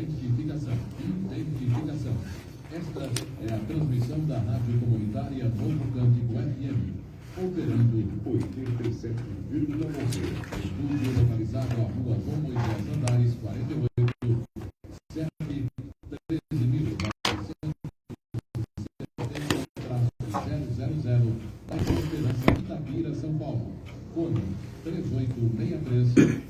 Identificação. Esta é a transmissão da Rádio Comunitária Novo Cântico FM, operando 87,9. Estúdio localizado à Rua Dom Moisés Andares, 48, CEP 13.970-000, Bairro Esperança, Itapira, São Paulo. Fone 3863-7998.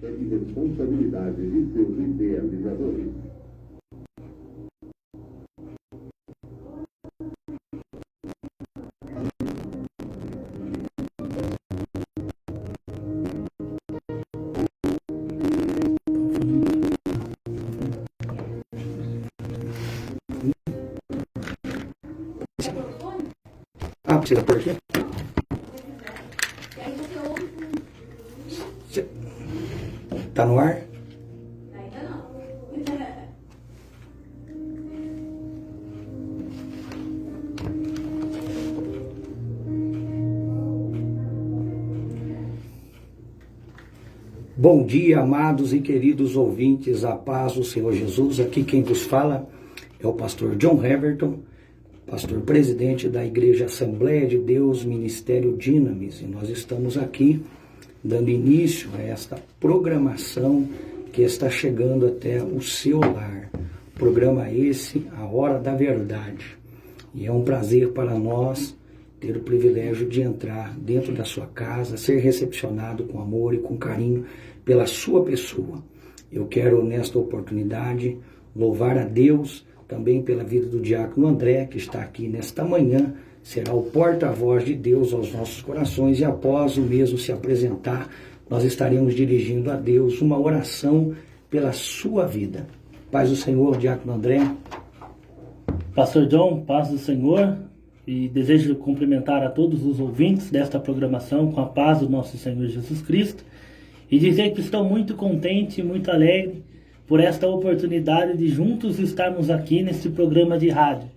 É de responsabilidade de seus idealizadores. Precisa por aqui? Tá no ar? Ainda não. Bom dia, amados e queridos ouvintes, a paz do Senhor Jesus. Aqui quem vos fala é o pastor John Heverton, pastor presidente da Igreja Assembleia de Deus, Ministério Dinamis. E nós estamos aqui dando início a esta programação que está chegando até o seu lar. Programa esse, A Hora da Verdade. E é um prazer para nós ter o privilégio de entrar dentro da sua casa, ser recepcionado com amor e com carinho pela sua pessoa. Eu quero, nesta oportunidade, louvar a Deus também pela vida do diácono André, que está aqui nesta manhã, será o porta-voz de Deus aos nossos corações, e após o mesmo se apresentar, nós estaremos dirigindo a Deus uma oração pela sua vida. Paz do Senhor, diácono André. Pastor John, paz do Senhor, e desejo cumprimentar a todos os ouvintes desta programação com a paz do nosso Senhor Jesus Cristo, e dizer que estou muito contente e muito alegre por esta oportunidade de juntos estarmos aqui nesse programa de rádio.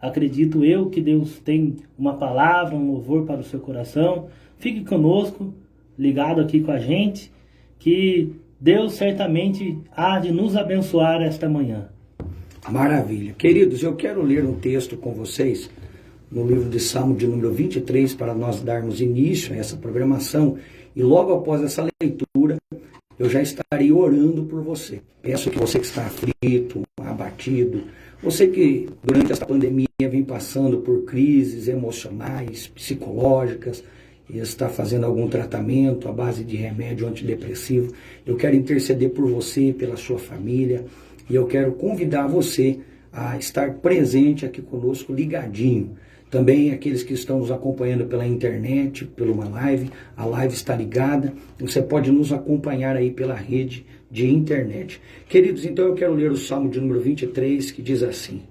Acredito eu que Deus tem uma palavra, um louvor para o seu coração. Fique conosco, ligado aqui com a gente, que Deus certamente há de nos abençoar esta manhã. Maravilha. Queridos, eu quero ler um texto com vocês no livro de Salmo de número 23 para nós darmos início a essa programação, e logo após essa leitura eu já estarei orando por você. Peço que você que está aflito, abatido, você que durante esta pandemia vem passando por crises emocionais, psicológicas, e está fazendo algum tratamento à base de remédio antidepressivo, eu quero interceder por você, pela sua família, e eu quero convidar você a estar presente aqui conosco, ligadinho. Também aqueles que estão nos acompanhando pela internet, pela uma live, a live está ligada, você pode nos acompanhar aí pela rede de internet. Queridos, então eu quero ler o Salmo de número 23, que diz assim: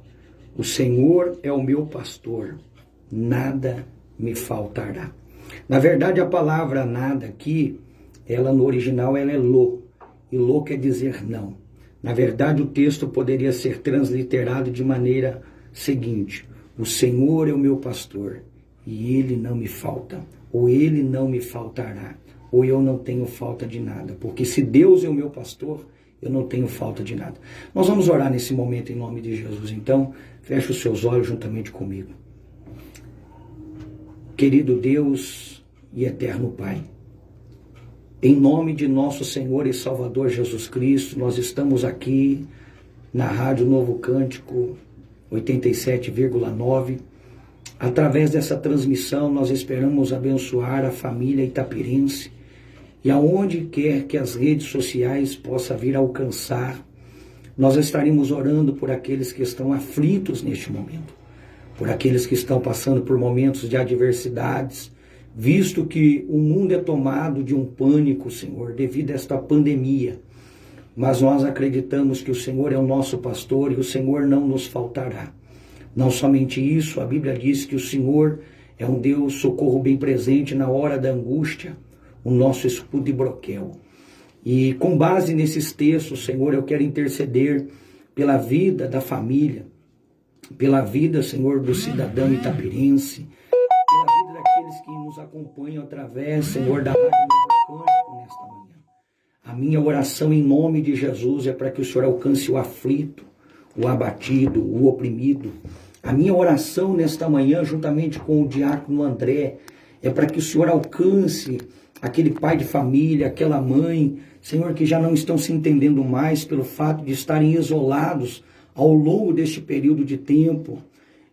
o Senhor é o meu pastor, nada me faltará. Na verdade, a palavra nada aqui, ela no original ela é lo, e lo quer dizer não. Na verdade, o texto poderia ser transliterado de maneira seguinte: o Senhor é o meu pastor, e Ele não me falta, ou Ele não me faltará, ou eu não tenho falta de nada, porque se Deus é o meu pastor, eu não tenho falta de nada. Nós vamos orar nesse momento em nome de Jesus, então feche os seus olhos juntamente comigo. Querido Deus e eterno Pai, em nome de nosso Senhor e Salvador Jesus Cristo, nós estamos aqui na Rádio Novo Cântico 87,9. Através dessa transmissão, nós esperamos abençoar a família itapirense, e aonde quer que as redes sociais possam vir a alcançar, nós estaremos orando por aqueles que estão aflitos neste momento, por aqueles que estão passando por momentos de adversidades, visto que o mundo é tomado de um pânico, Senhor, devido a esta pandemia. Mas nós acreditamos que o Senhor é o nosso pastor e o Senhor não nos faltará. Não somente isso, a Bíblia diz que o Senhor é um Deus socorro bem presente na hora da angústia, o nosso escudo e broquel. E com base nesses textos, Senhor, eu quero interceder pela vida da família, pela vida, Senhor, do cidadão itapirense, pela vida daqueles que nos acompanham acompanham através, Senhor, da Rádio Novo Cântico nesta manhã. A minha oração em nome de Jesus é para que o Senhor alcance o aflito, o abatido, o oprimido. A minha oração nesta manhã, juntamente com o diácono André, é para que o Senhor alcance aquele pai de família, aquela mãe, Senhor, que já não estão se entendendo mais pelo fato de estarem isolados ao longo deste período de tempo.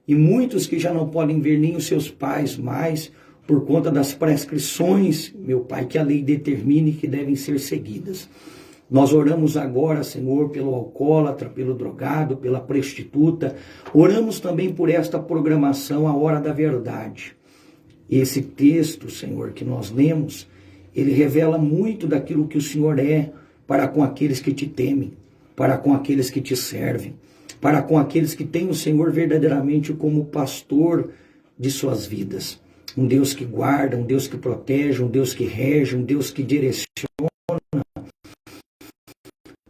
E muitos que já não podem ver nem os seus pais mais, por conta das prescrições, meu Pai, que a lei determine que devem ser seguidas. Nós oramos agora, Senhor, pelo alcoólatra, pelo drogado, pela prostituta. Oramos também por esta programação, a Hora da Verdade. Esse texto, Senhor, que nós lemos, ele revela muito daquilo que o Senhor é para com aqueles que te temem, para com aqueles que te servem, para com aqueles que têm o Senhor verdadeiramente como pastor de suas vidas. Um Deus que guarda, um Deus que protege, um Deus que rege, um Deus que direciona,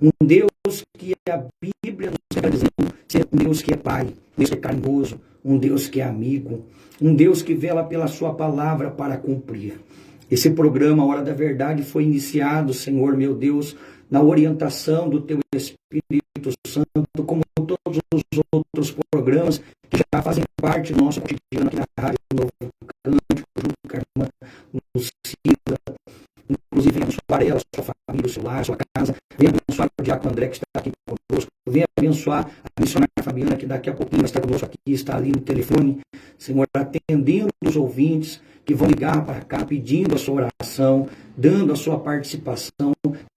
um Deus que a Bíblia nos apresenta ser um Deus que é Pai, um Deus que é carinhoso, um Deus que é amigo, um Deus que vela pela sua palavra para cumprir. Esse programa, a Hora da Verdade, foi iniciado, Senhor, meu Deus, na orientação do Teu Espírito Santo, como todos os outros programas que já fazem parte do nosso cotidiano aqui na Rádio Novo Cântico, junto com a irmã Lucila, inclusive abençoar ela, sua família, o seu lar, sua casa. Venha abençoar o diácono André, que está aqui conosco. Venha abençoar a missionária Fabiana, que daqui a pouquinho vai estar conosco aqui, está ali no telefone. Senhor, atendendo os ouvintes que vão ligar para cá, pedindo a sua oração, dando a sua participação,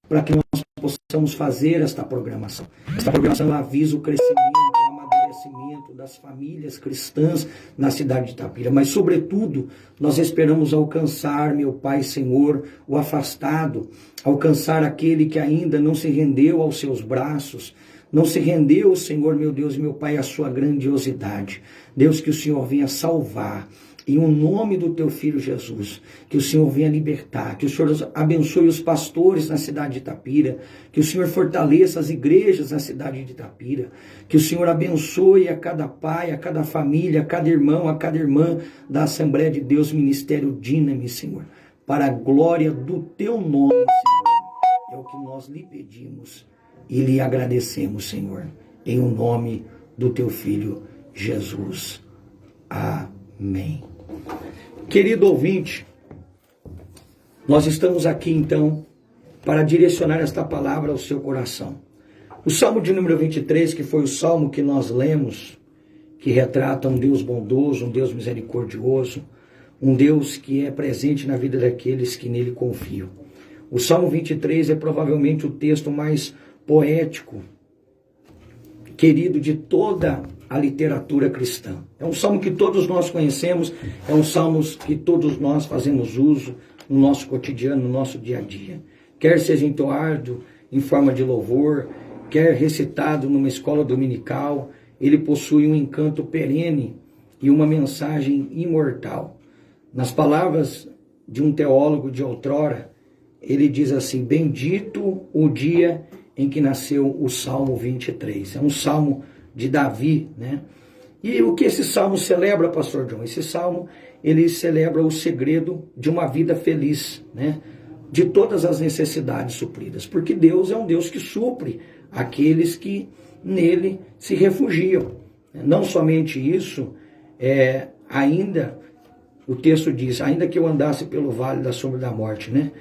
para que nós possamos fazer esta programação. Esta programação avisa o crescimento, o amadurecimento das famílias cristãs na cidade de Itapira. Mas, sobretudo, nós esperamos alcançar, meu Pai, Senhor, o afastado, alcançar aquele que ainda não se rendeu aos seus braços, não se rendeu, Senhor, meu Deus e meu Pai, à sua grandiosidade. Deus, que o Senhor venha salvar, em o nome do Teu Filho Jesus, que o Senhor venha libertar, que o Senhor abençoe os pastores na cidade de Itapira, que o Senhor fortaleça as igrejas na cidade de Itapira, que o Senhor abençoe a cada pai, a cada família, a cada irmão, a cada irmã da Assembleia de Deus, Ministério Dínamo, Senhor, para a glória do Teu nome, Senhor. É o que nós lhe pedimos e lhe agradecemos, Senhor, em o nome do Teu Filho Jesus. Amém. Querido ouvinte, nós estamos aqui então para direcionar esta palavra ao seu coração. O Salmo de número 23, que foi o Salmo que nós lemos, que retrata um Deus bondoso, um Deus misericordioso, um Deus que é presente na vida daqueles que nele confiam. O Salmo 23 é provavelmente o texto mais poético, querido, de toda a literatura cristã. É um salmo que todos nós conhecemos, é um salmo que todos nós fazemos uso no nosso cotidiano, no nosso dia a dia. Quer seja entoado em forma de louvor, quer recitado numa escola dominical, ele possui um encanto perene e uma mensagem imortal. Nas palavras de um teólogo de outrora, ele diz assim: bendito o dia em que nasceu o Salmo 23. É um salmo de Davi, né? E o que esse salmo celebra, pastor John? Esse salmo, ele celebra o segredo de uma vida feliz, né? De todas as necessidades supridas, porque Deus é um Deus que supre aqueles que nele se refugiam. Não somente isso, ainda, o texto diz, ainda que eu andasse pelo vale da sombra da morte, né?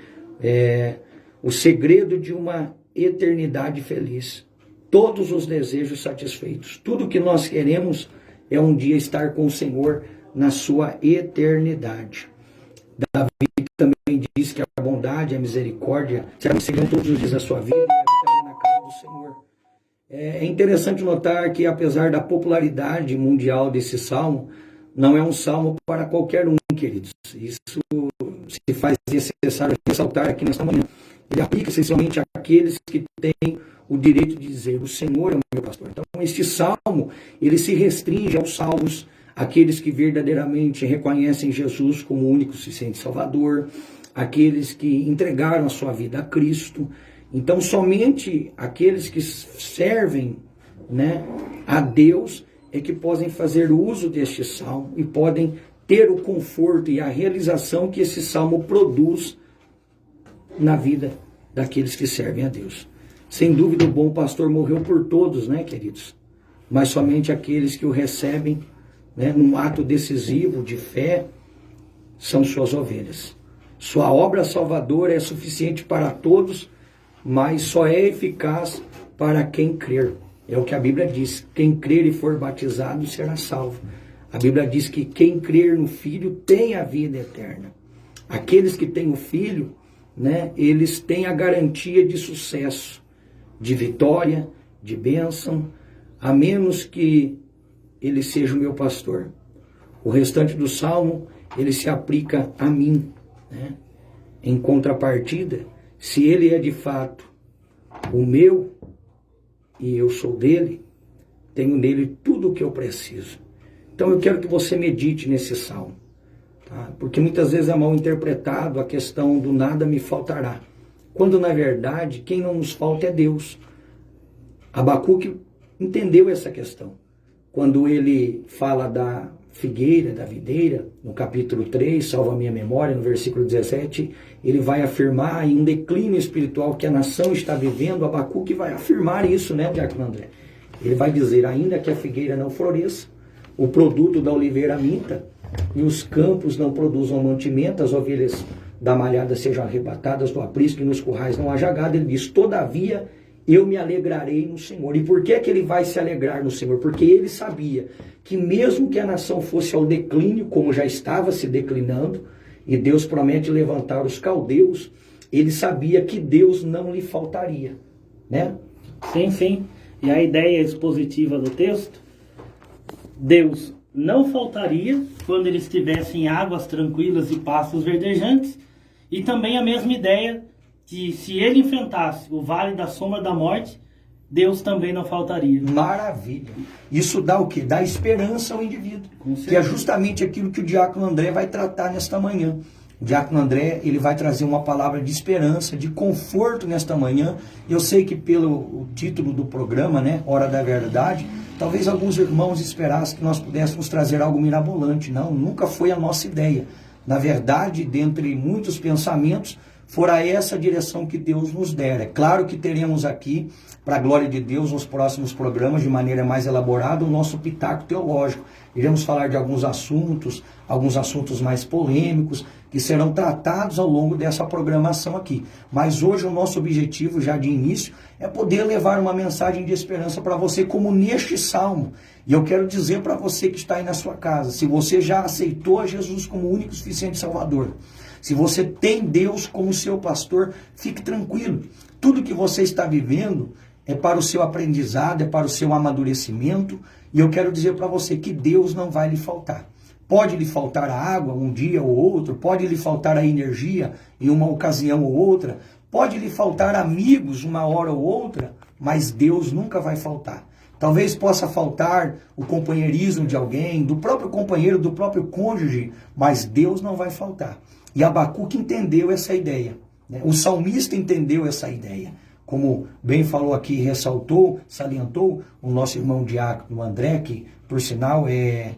O segredo de uma eternidade feliz, todos os desejos satisfeitos, tudo que nós queremos é um dia estar com o Senhor na sua eternidade. Davi também diz que a bondade e a misericórdia serão todos os dias da sua vida e habitarei na casa do Senhor. É interessante notar que, apesar da popularidade mundial desse salmo, não é um salmo para qualquer um, queridos. Isso se faz necessário ressaltar aqui nesta manhã. Ele aplica essencialmente àqueles que têm o direito de dizer: o Senhor é o meu pastor. Então, este salmo, ele se restringe aos salmos, aqueles que verdadeiramente reconhecem Jesus como o único suficiente Salvador, aqueles que entregaram a sua vida a Cristo. Então, somente aqueles que servem, né, a Deus é que podem fazer uso deste salmo e podem ter o conforto e a realização que esse salmo produz na vida daqueles que servem a Deus. Sem dúvida, o bom pastor morreu por todos, né, queridos? Mas somente aqueles que o recebem, né, num ato decisivo de fé, são suas ovelhas. Sua obra salvadora é suficiente para todos, mas só é eficaz para quem crer. É o que a Bíblia diz: quem crer e for batizado será salvo. A Bíblia diz que quem crer no Filho tem a vida eterna. Aqueles que têm o Filho, né, eles têm a garantia de sucesso, de vitória, de bênção, a menos que ele seja o meu pastor. O restante do salmo, ele se aplica a mim, né? Em contrapartida, se ele é de fato o meu e eu sou dele, tenho nele tudo o que eu preciso. Então eu quero que você medite nesse salmo, tá? Porque muitas vezes é mal interpretado a questão do nada me faltará, quando na verdade quem não nos falta é Deus. Abacuque entendeu essa questão. Quando ele fala da figueira, da videira, no capítulo 3, salva a minha memória, no versículo 17, ele vai afirmar em um declínio espiritual que a nação está vivendo. Abacuque vai afirmar isso, né, Diácono André? Ele vai dizer: ainda que a figueira não floresça, o produto da oliveira minta, e os campos não produzam mantimento, as ovelhas da malhada sejam arrebatadas do aprisco e nos currais não haja gado, ele diz: todavia eu me alegrarei no Senhor. E por que que ele vai se alegrar no Senhor? Porque ele sabia que mesmo que a nação fosse ao declínio, como já estava se declinando, e Deus promete levantar os caldeus, ele sabia que Deus não lhe faltaria, né? Sim, sim. E a ideia expositiva do texto: Deus não faltaria quando eles tivessem águas tranquilas e pastos verdejantes, e também a mesma ideia que se ele enfrentasse o vale da sombra da morte, Deus também não faltaria. Maravilha. Isso dá o quê? Dá esperança ao indivíduo. Que é justamente aquilo que o Diácono André vai tratar nesta manhã. O Diácono André, ele vai trazer uma palavra de esperança, de conforto nesta manhã. Eu sei que pelo título do programa, né, Hora da Verdade, talvez alguns irmãos esperassem que nós pudéssemos trazer algo mirabolante. Não, nunca foi a nossa ideia. Na verdade, dentre muitos pensamentos, fora essa direção que Deus nos dera. É claro que teremos aqui, para a glória de Deus, nos próximos programas, de maneira mais elaborada, o nosso pitaco teológico. Iremos falar de alguns assuntos mais polêmicos, que serão tratados ao longo dessa programação aqui. Mas hoje o nosso objetivo, já de início, é poder levar uma mensagem de esperança para você, como neste salmo. E eu quero dizer para você que está aí na sua casa, se você já aceitou a Jesus como o único e suficiente Salvador, se você tem Deus como seu pastor, fique tranquilo. Tudo que você está vivendo é para o seu aprendizado, é para o seu amadurecimento. E eu quero dizer para você que Deus não vai lhe faltar. Pode lhe faltar a água um dia ou outro, pode lhe faltar a energia em uma ocasião ou outra, pode lhe faltar amigos uma hora ou outra, mas Deus nunca vai faltar. Talvez possa faltar o companheirismo de alguém, do próprio companheiro, do próprio cônjuge, mas Deus não vai faltar. E Abacuque entendeu essa ideia, né? O salmista entendeu essa ideia. Como bem falou aqui, ressaltou, salientou o nosso irmão Diácono André, que por sinal é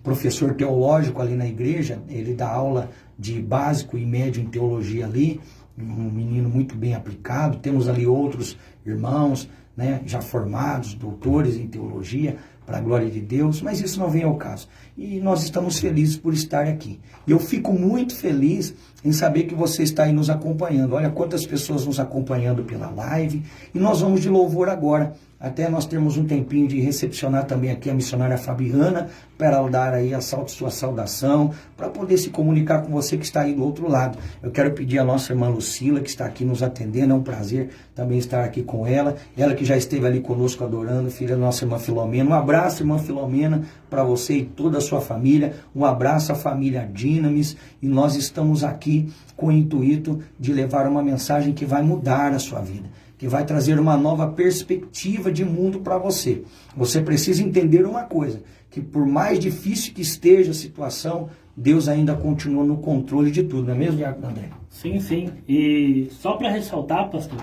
professor teológico ali na igreja, ele dá aula de básico e médio em teologia ali, um menino muito bem aplicado. Temos ali outros irmãos, né, já formados, doutores em teologia, para a glória de Deus, mas isso não vem ao caso. E nós estamos felizes por estar aqui. E eu fico muito feliz em saber que você está aí nos acompanhando. Olha quantas pessoas nos acompanhando pela live. E nós vamos de louvor agora. Até nós temos um tempinho de recepcionar também aqui a missionária Fabiana, para ela dar aí a sua saudação, para poder se comunicar com você que está aí do outro lado. Eu quero pedir a nossa irmã Lucila, que está aqui nos atendendo, é um prazer também estar aqui com ela. Ela que já esteve ali conosco adorando, filha da nossa irmã Filomena. Um abraço, irmã Filomena, para você e toda a sua família. Um abraço à família Dinamis. E nós estamos aqui com o intuito de levar uma mensagem que vai mudar a sua vida, que vai trazer uma nova perspectiva de mundo para você. Você precisa entender uma coisa, que por mais difícil que esteja a situação, Deus ainda continua no controle de tudo, não é mesmo, Diácono André? Sim, sim. E só para ressaltar, pastor,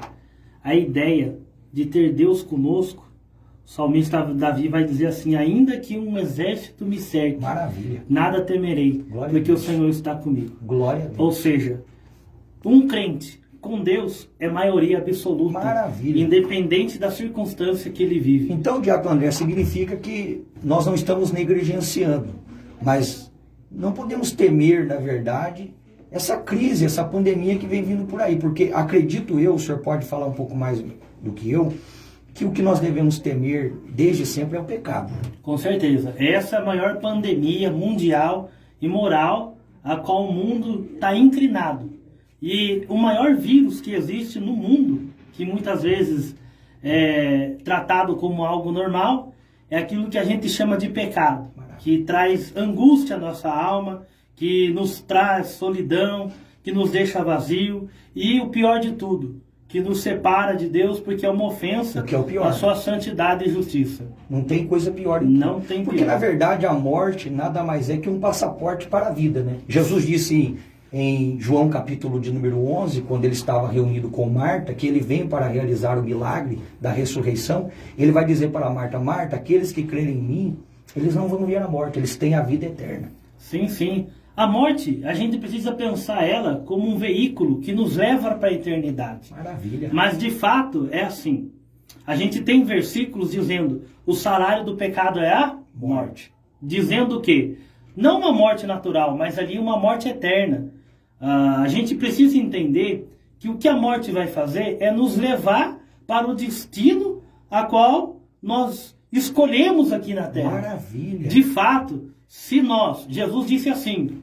a ideia de ter Deus conosco O salmista Davi vai dizer assim: ainda que um exército me cerque, Maravilha. nada temerei, Glória a porque o Deus. Senhor está comigo. Glória a Deus. Ou seja, um crente com Deus é maioria absoluta, Maravilha. independente da circunstância que ele vive. Então, Diácono André, significa que nós não estamos negligenciando, mas não podemos temer, na verdade, essa crise, essa pandemia que vem vindo por aí, porque acredito eu, o senhor pode falar um pouco mais do que eu, que o que nós devemos temer desde sempre é o pecado. Com certeza. Essa é a maior pandemia mundial e moral a qual o mundo está inclinado. E o maior vírus que existe no mundo, que muitas vezes é tratado como algo normal, é aquilo que a gente chama de pecado, que traz angústia à nossa alma, que nos traz solidão, que nos deixa vazio e o pior de tudo, que nos separa de Deus porque é uma ofensa Que é o pior. à sua santidade e justiça. Não tem coisa pior. Não tem Porque, pior. na verdade, a morte nada mais é que um passaporte para a vida, né? Jesus disse em João capítulo de número 11, quando ele estava reunido com Marta, que ele vem para realizar o milagre da ressurreição. Ele vai dizer para Marta: Marta, aqueles que crerem em mim, eles não vão ver a morte, eles têm a vida eterna. Sim, sim. A morte, a gente precisa pensar ela como um veículo que nos leva para a eternidade. Maravilha. Mas de fato é assim. A gente tem versículos dizendo: o salário do pecado é a morte. Dizendo que não uma morte natural, mas ali uma morte eterna. A gente precisa entender que o que a morte vai fazer é nos levar para o destino a qual nós escolhemos aqui na terra. Maravilha. De fato, se nós, Jesus disse assim,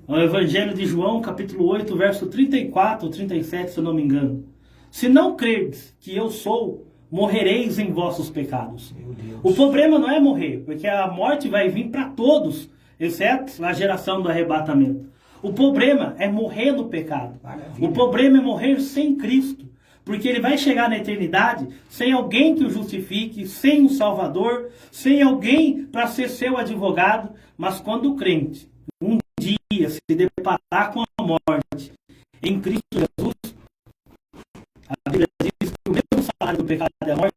no Evangelho de João, capítulo 8, verso 34 ou 37, se eu não me engano: se não credes que eu sou, morrereis em vossos pecados. Meu Deus. O problema não é morrer, porque a morte vai vir para todos, exceto a geração do arrebatamento. O problema é morrer no pecado. Maravilha. O problema é morrer sem Cristo, porque ele vai chegar na eternidade sem alguém que o justifique, sem um Salvador, sem alguém para ser seu advogado. Mas quando o crente um dia se deparar com a morte em Cristo Jesus, a Bíblia diz que o mesmo salário do pecado é a morte,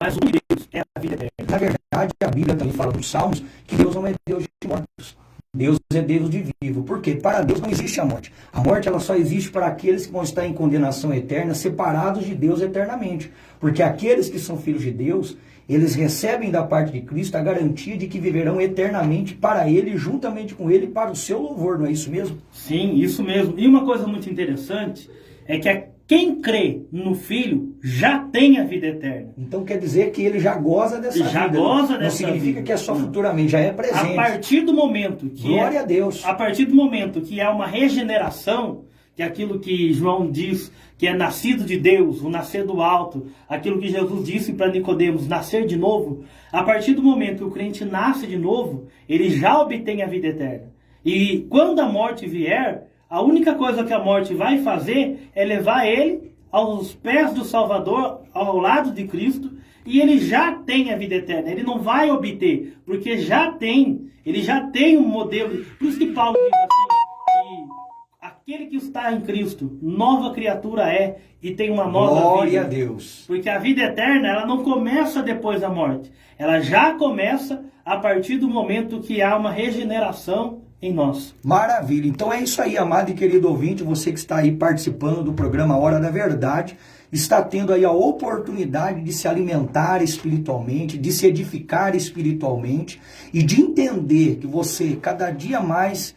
mas o de Deus é a vida eterna. Na verdade, a Bíblia também fala nos Salmos que Deus não é Deus de mortos. Deus é Deus de vivo. Por quê? Para Deus não existe a morte. A morte ela só existe para aqueles que vão estar em condenação eterna, separados de Deus eternamente. Porque aqueles que são filhos de Deus, eles recebem da parte de Cristo a garantia de que viverão eternamente para Ele, juntamente com Ele, para o seu louvor. Não é isso mesmo? Sim, isso mesmo. E uma coisa muito interessante é que quem crê no Filho já tem a vida eterna. Então quer dizer que ele já goza dessa vida. Já goza Não dessa significa vida. que é só futuramente, já é presente. A partir do momento que Glória a Deus. A partir do momento que há uma regeneração, que é aquilo que João diz, que é nascido de Deus, o nascer do alto, aquilo que Jesus disse para Nicodemos, nascer de novo, a partir do momento que o crente nasce de novo, ele já obtém a vida eterna. E quando a morte vier, a única coisa que a morte vai fazer é levar ele aos pés do Salvador, ao lado de Cristo, e ele já tem a vida eterna. Ele não vai obter, porque ele já tem um modelo. Por isso que Paulo diz assim, que aquele que está em Cristo, nova criatura é, e tem uma nova Glória vida. a Deus. Porque a vida eterna, ela não começa depois da morte. Ela já começa a partir do momento que há uma regeneração em nós. Maravilha. Então é isso aí, amado e querido ouvinte, você que está aí participando do programa Hora da Verdade, está tendo aí a oportunidade de se alimentar espiritualmente, de se edificar espiritualmente e de entender que você, cada dia mais,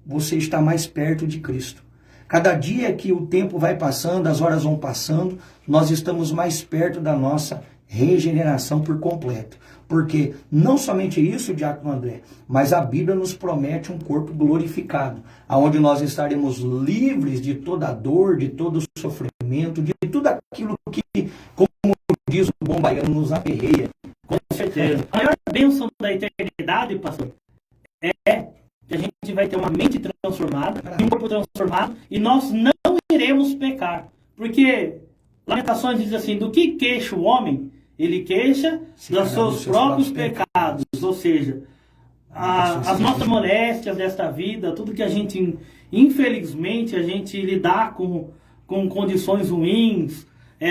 você está mais perto de Cristo. Cada dia que o tempo vai passando, as horas vão passando, nós estamos mais perto da nossa regeneração por completo. Porque não somente isso, Diácono André, mas a Bíblia nos promete um corpo glorificado, onde nós estaremos livres de toda dor, de todo sofrimento, de tudo aquilo que, como diz o bom baiano, nos aperreia. Com certeza. A maior bênção da eternidade, pastor, é que a gente vai ter uma mente transformada, um corpo transformado, e nós não iremos pecar. Porque Lamentações diz assim: do que queixa o homem? Ele queixa dos seus próprios pecados. Ou seja, as nossas moléstias desta vida, tudo que a gente, infelizmente, a gente lidar com condições ruins,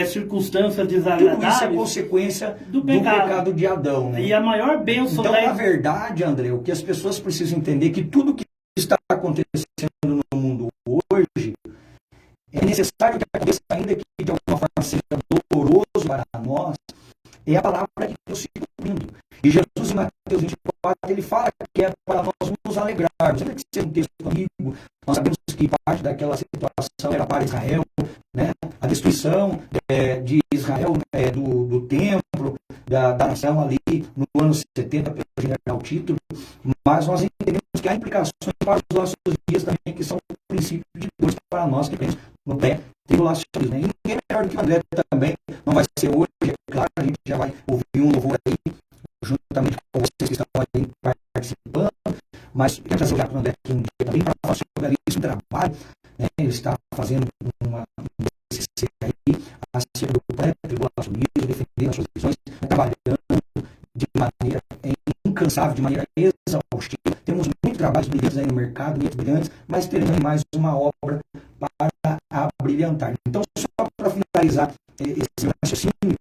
circunstâncias Tudo isso é desagradáveis consequência do do pecado. pecado de Adão, né? E a maior bênção Então, na verdade, André, o que as pessoas precisam entender é que tudo que está acontecendo no mundo hoje é necessário que aconteça, ainda que de alguma forma seja doloroso para nós, é a palavra de Deus se cumprindo. E Jesus, em Mateus 24, ele fala que é para nós nos alegrarmos. Ainda que seja um texto amigo, nós sabemos que parte daquela situação era para Israel, né? A destruição de Israel, do templo, da nação ali no ano 70 pelo general Tito, mas nós entendemos que há implicações para os nossos dias também, que são o princípio de Deus para nós que cremos no pré-tribulacionismo. E ninguém melhor do que o André também, não vai ser hoje, é claro, a gente já vai ouvir um louvor aí, juntamente com vocês que estão aí participando, mas eu quero trazer o Diácono André aqui um dia também para falar sobre ali esse trabalho, né? Ele está fazendo uma TCC aí, acerca do pré-tribulacionismo, defendendo as suas visões, trabalhando de maneira incansável, de maneira exaustiva. Temos muitos trabalhos brilhantes aí no mercado, muitos brilhantes, mas teremos mais uma obra para abrilhantar. Então, só para finalizar esse raciocínio,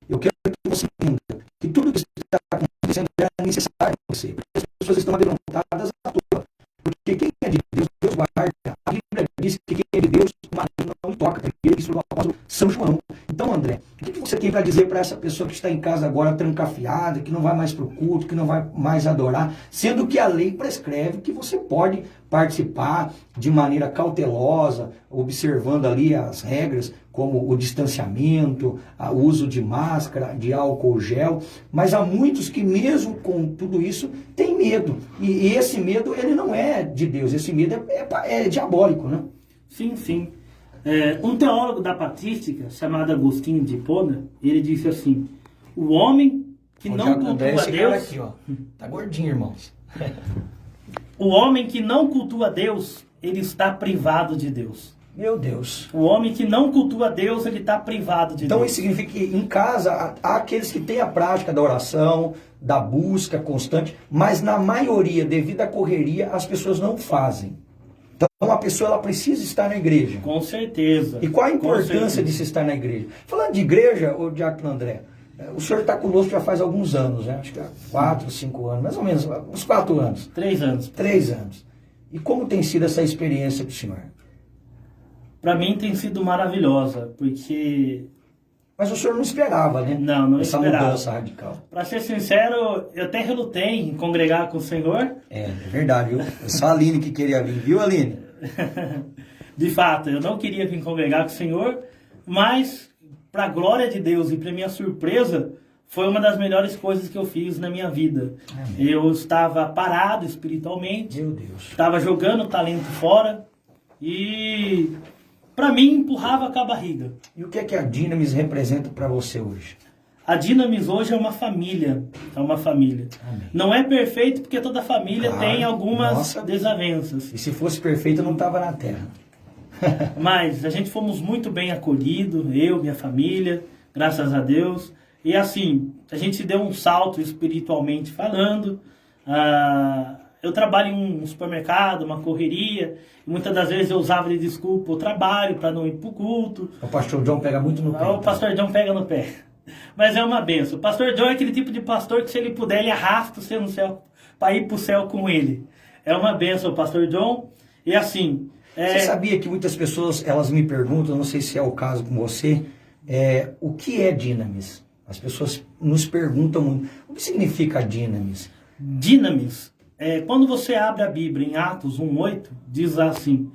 eu quero que você entenda que tudo que está acontecendo é necessário para você, porque as pessoas estão amedrontadas à toa. Porque quem é de Deus, Deus guarda. A Bíblia diz que quem é de Deus, o marido não toca. Primeiro, isso é o apóstolo São João. Então, André, o que você tem para dizer para essa pessoa que está em casa agora trancafiada, que não vai mais para o culto, que não vai mais adorar, sendo que a lei prescreve que você pode participar de maneira cautelosa, observando ali as regras, como o distanciamento, o uso de máscara, de álcool gel, mas há muitos que mesmo com tudo isso têm medo, e esse medo ele não é de Deus, esse medo é diabólico, né? Sim, sim. Um teólogo da patrística, chamado Agostinho de Hipona, ele disse assim: o homem que não cultua esse Deus... cara aqui, ó, tá gordinho, irmãos. O homem que não cultua Deus, ele está privado de Deus. Meu Deus. O homem que não cultua Deus, ele está privado de Então Deus. isso significa que em casa há aqueles que têm a prática da oração, da busca constante, mas na maioria, devido à correria, as pessoas não fazem. Então a pessoa ela precisa estar na igreja. Com certeza. E qual a importância de se estar na igreja? Falando de igreja, ô Diácono André, o senhor está conosco já faz alguns anos, né? Acho que há 4, 5 anos, mais ou menos, uns 4 anos. 3 anos. 3 anos. E como tem sido essa experiência para o senhor? Para mim tem sido maravilhosa, porque... Mas o senhor não esperava, né? Não essa esperava. Mudança radical. Para ser sincero, eu até relutei em congregar com o Senhor. É verdade, viu? É só a Aline que queria vir, viu, Aline? De fato, eu não queria vir congregar com o Senhor, mas, para a glória de Deus e para minha surpresa, foi uma das melhores coisas que eu fiz na minha vida. Amém. Eu estava parado espiritualmente, Meu Deus. estava jogando talento fora e, para mim, empurrava com a barriga. E o que é que a Dinamis representa para você hoje? A Dinamis hoje é uma família. É uma família. Amém. Não é perfeito porque toda família Claro. tem algumas Nossa. desavenças. E se fosse perfeito, não estava na terra. Mas a gente fomos muito bem acolhidos, eu, minha família, graças a Deus. E assim, a gente deu um salto espiritualmente falando. Eu trabalho em um supermercado, uma correria. E muitas das vezes eu usava de desculpa o trabalho para não ir para o culto. O pastor John pega muito no pé. O pastor John pega no pé. Mas é uma benção. O pastor John é aquele tipo de pastor que, se ele puder, ele arrasta você no céu para ir para o céu com ele. É uma benção o pastor John. E assim... Você sabia que muitas pessoas, elas me perguntam, não sei se é o caso com você, o que é Dinamis? As pessoas nos perguntam muito, o que significa Dinamis? Dinamis, quando você abre a Bíblia em Atos 1:8, diz assim: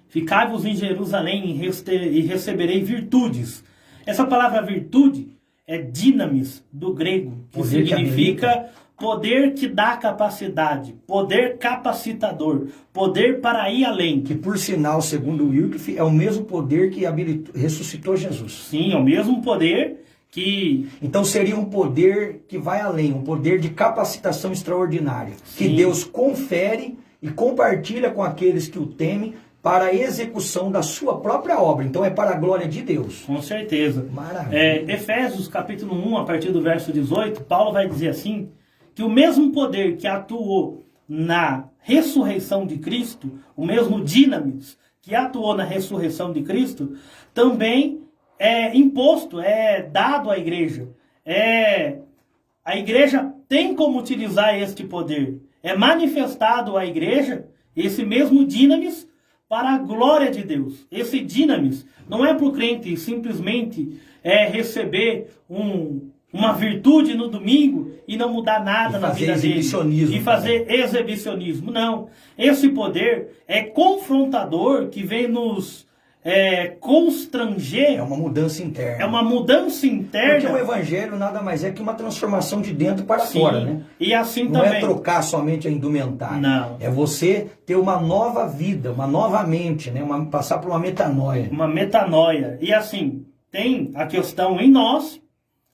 ficai-vos em Jerusalém e receberei virtudes. Essa palavra virtude é dinamis, do grego, que Poder que significa poder que dá capacidade, poder capacitador, poder para ir além. Que, por sinal, segundo Wycliffe, é o mesmo poder que ressuscitou Jesus. Sim, é o mesmo poder que... Então seria um poder que vai além, um poder de capacitação extraordinária, que Sim. Deus confere e compartilha com aqueles que o temem para a execução da sua própria obra. Então é para a glória de Deus. Com certeza. Maravilha. Efésios capítulo 1, a partir do verso 18, Paulo vai dizer assim, que o mesmo poder que atuou na ressurreição de Cristo, o mesmo dinamis que atuou na ressurreição de Cristo, também é imposto, é dado à igreja. A igreja tem como utilizar este poder. É manifestado à igreja esse mesmo dinamis para a glória de Deus. Esse dinamis não é para o crente simplesmente receber uma virtude no domingo e não mudar nada na vida dele. E fazer exibicionismo. Não. Esse poder é confrontador, que vem nos constranger. É uma mudança interna. É uma mudança interna. Porque o evangelho nada mais é que uma transformação de dentro para fora, né? E assim não também. É trocar somente a indumentária. Não. É você ter uma nova vida, uma nova mente, né? Passar por uma metanoia. Uma metanoia. E assim, tem a questão em nós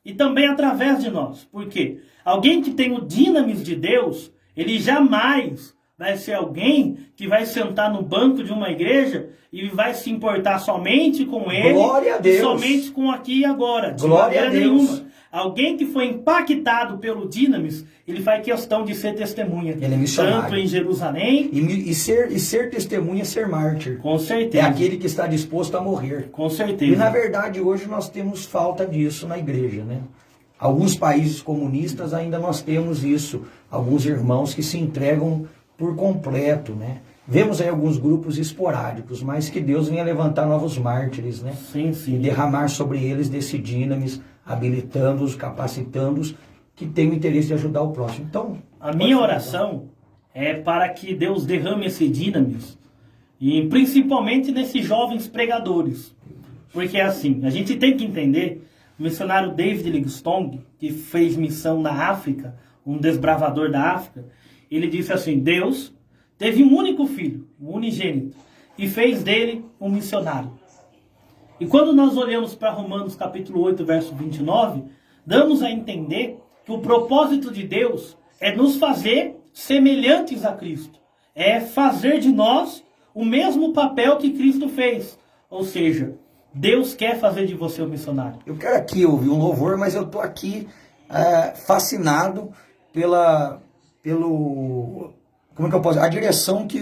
e também através de nós. Por quê? Alguém que tem o dinamis de Deus, ele jamais vai ser alguém que vai sentar no banco de uma igreja e vai se importar somente com ele. Glória a Deus. E somente com aqui e agora. De Glória a Deus. Nenhuma. Alguém que foi impactado pelo dinamis, ele faz questão de ser testemunha. Ele é missionário. Tanto em Jerusalém. E ser testemunha é ser mártir. Com certeza. É aquele que está disposto a morrer. Com certeza. E na verdade hoje nós temos falta disso na igreja, né? Alguns países comunistas ainda nós temos isso. Alguns irmãos que se entregam por completo, né? Vemos aí alguns grupos esporádicos, mas que Deus venha levantar novos mártires, né? Sim, sim. E derramar sobre eles desse dinamis, habilitando-os, capacitando-os, que tem o interesse de ajudar o próximo. Então, a minha oração é para que Deus derrame esse dinamis, e principalmente nesses jovens pregadores. Porque assim, a gente tem que entender, o missionário David Livingstone, que fez missão na África, um desbravador da África, ele disse assim: Deus teve um único filho, um unigênito, e fez dele um missionário. E quando nós olhamos para Romanos capítulo 8, verso 29, damos a entender que o propósito de Deus é nos fazer semelhantes a Cristo. É fazer de nós o mesmo papel que Cristo fez. Ou seja, Deus quer fazer de você um missionário. Eu quero aqui ouvir um louvor, mas eu estou aqui fascinado como é que eu posso, a direção que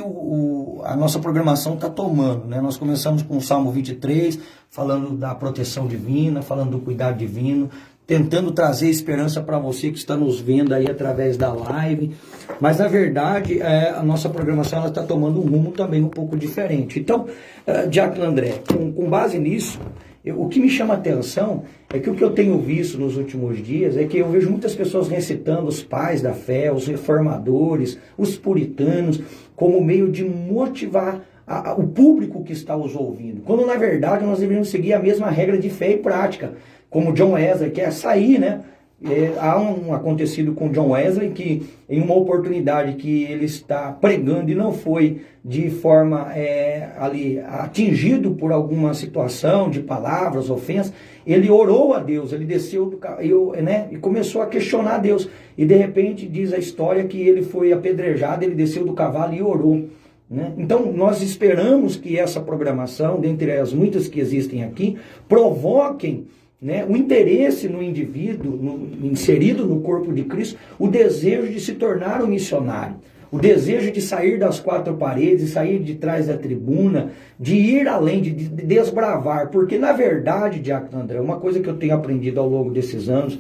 a nossa programação está tomando, né? Nós começamos com o Salmo 23, falando da proteção divina, falando do cuidado divino, tentando trazer esperança para você que está nos vendo aí através da live, mas na verdade a nossa programação está tomando um rumo também um pouco diferente. Então, Diácono André, com base nisso, o que me chama a atenção é que o que eu tenho visto nos últimos dias é que eu vejo muitas pessoas recitando os pais da fé, os reformadores, os puritanos, como meio de motivar o público que está os ouvindo. Quando na verdade nós deveríamos seguir a mesma regra de fé e prática, como John Wesley, que é sair, né? Há um acontecido com John Wesley que em uma oportunidade que ele está pregando e não foi de forma ali atingido por alguma situação de palavras, ofensas, ele orou a Deus, ele desceu do carro, né, e começou a questionar Deus, e de repente diz a história que ele foi apedrejado, ele desceu do cavalo e orou, né? Então nós esperamos que essa programação, dentre as muitas que existem aqui, provoquem, né, o interesse no indivíduo, inserido no corpo de Cristo, o desejo de se tornar um missionário, o desejo de sair das quatro paredes, sair de trás da tribuna, de ir além, de desbravar, porque na verdade, Diácono André, uma coisa que eu tenho aprendido ao longo desses anos,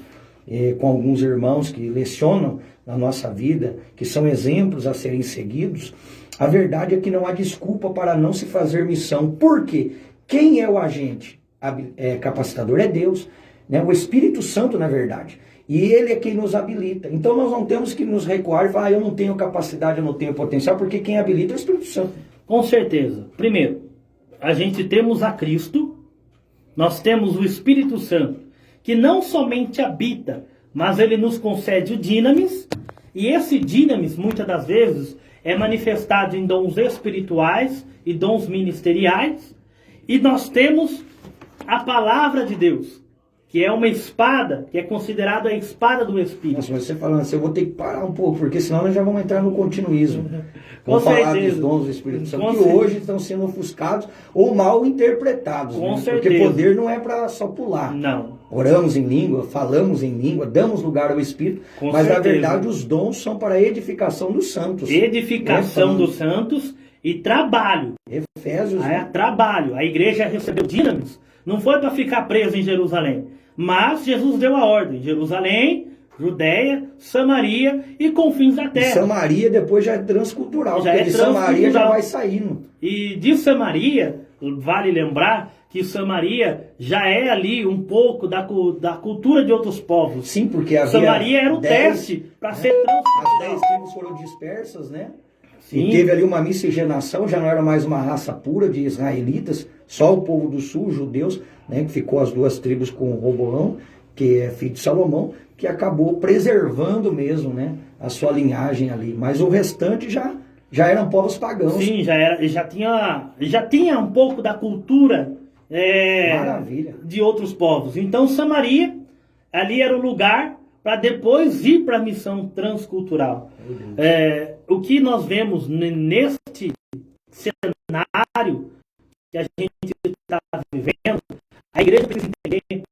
com alguns irmãos que lecionam na nossa vida, que são exemplos a serem seguidos, a verdade é que não há desculpa para não se fazer missão. Por quê? Quem é o agente capacitador? É Deus, né? O Espírito Santo, na verdade. E Ele é quem nos habilita. Então nós não temos que nos recuar e falar: eu não tenho capacidade, eu não tenho potencial, porque quem habilita é o Espírito Santo. Com certeza. Primeiro, a gente temos a Cristo, nós temos o Espírito Santo, que não somente habita, mas ele nos concede o dinamis, e esse dinamis, muitas das vezes, é manifestado em dons espirituais e dons ministeriais, e nós temos a palavra de Deus, que é uma espada, que é considerada a espada do Espírito. Nossa, mas você falando assim, eu vou ter que parar um pouco, porque senão nós já vamos entrar no continuismo. Com Vamos falar certeza. dos dons do Espírito Santo, Com que certeza. hoje estão sendo ofuscados ou mal interpretados. Com né? certeza. Porque poder não é para só pular. Não. Oramos em língua, falamos em língua, damos lugar ao Espírito, Com mas na certeza. verdade os dons são para a edificação dos santos. Edificação dos santos e trabalho. Efésios. Trabalho. A igreja recebeu dinamis Não foi para ficar preso em Jerusalém. Mas Jesus deu a ordem: Jerusalém, Judéia, Samaria e confins da E terra. Samaria depois já é transcultural, Já porque é de Samaria já transcultural. vai saindo. E de Samaria, vale lembrar que Samaria já é ali um pouco da cultura de outros povos. Sim, porque havia Samaria era o 10, teste para ser As transcultural. 10 tribos foram dispersas, né? Sim. E teve ali uma miscigenação, já não era mais uma raça pura de israelitas, só o povo do sul, os judeus, né? Que ficou as duas tribos com Roboão, que é filho de Salomão, que acabou preservando mesmo, né? A sua linhagem ali. Mas o restante já eram povos pagãos. Sim, já tinha um pouco da cultura Maravilha. de outros povos. Então Samaria, ali era o lugar para depois ir para a missão transcultural. O que nós vemos neste cenário que a gente está vivendo, a igreja precisa entender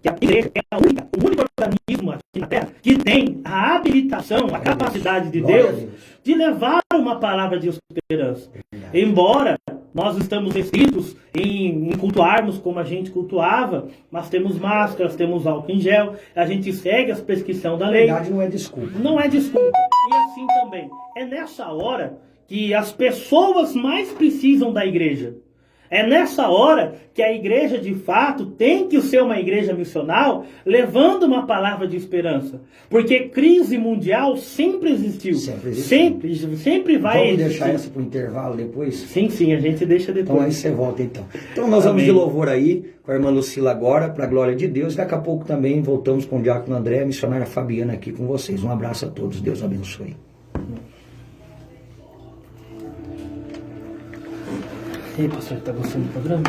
que a igreja é o único organismo aqui na Terra que tem a habilitação, a capacidade de Glória a Deus Deus. de levar uma palavra de esperança. Embora nós estamos restritos em cultuarmos como a gente cultuava, mas temos máscaras, temos álcool em gel, a gente segue as prescrições da Na lei. verdade, não é desculpa. Não é desculpa. E assim também, é nessa hora que as pessoas mais precisam da igreja. É nessa hora que a igreja, de fato, tem que ser uma igreja missional, levando uma palavra de esperança. Porque crise mundial sempre existiu. Sempre existiu. Sempre vai Vamos existir. deixar essa para o intervalo depois? Sim, a gente deixa Então depois. aí você volta então. Então nós vamos Amém. de louvor aí com a irmã Lucila agora, para a glória de Deus. Daqui a pouco também voltamos com o diácono André, a missionária Fabiana aqui com vocês. Um abraço a todos, Deus abençoe. E aí, pastor, tá gostando do programa?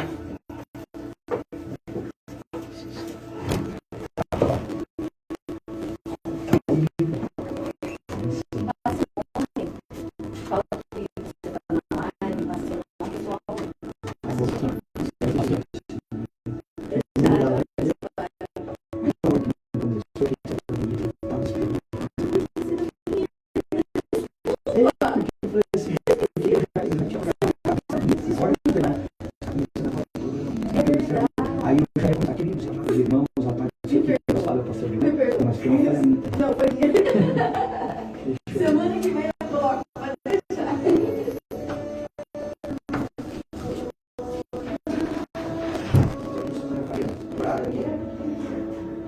Aí eu já ia contar, queridos, os irmãos, a parte que gostava para ser mas foi uma falha minha. Não, foi semana que vem eu coloco, pode deixar.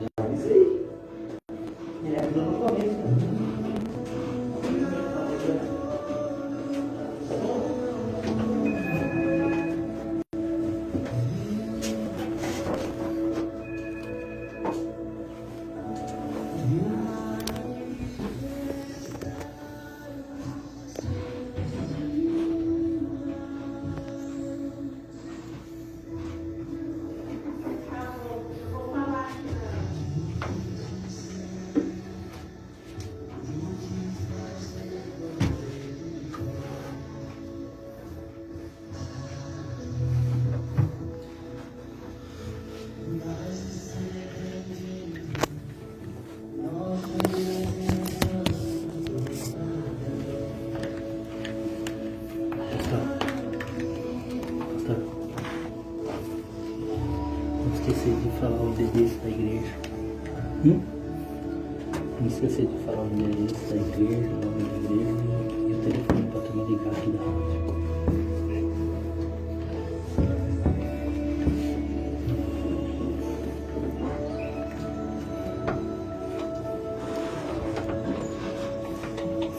Já avisei. É, no começo. Não esqueci de falar o endereço da igreja. Não esqueci de falar o endereço da igreja, o nome da igreja e o telefone para tu me ligar aqui da rádio.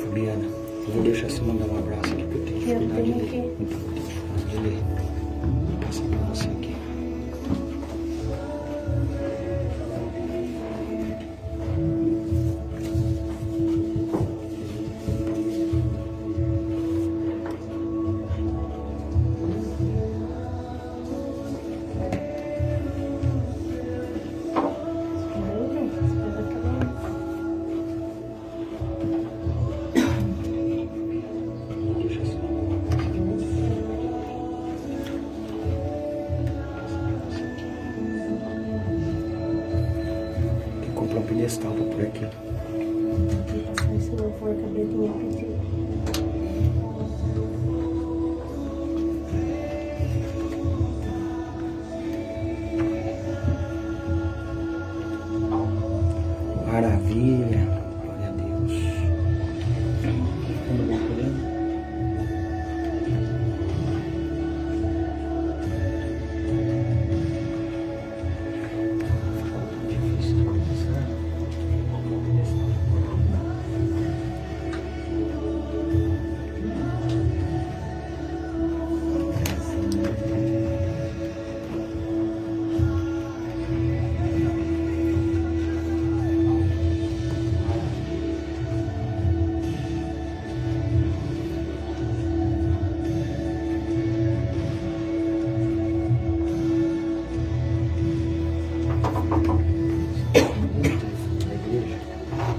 Fabiana, eu vou deixar você mandar um abraço aqui, porque eu tenho dificuldade de ler. Então, eu tenho dificuldade de ler. Vou passar para você aqui. Deixa assim. Tem que comprar um pedestal para por aqui. Se não for cabelinha pedir. Maravilha. Glória a Deus. Ficando bom por ele.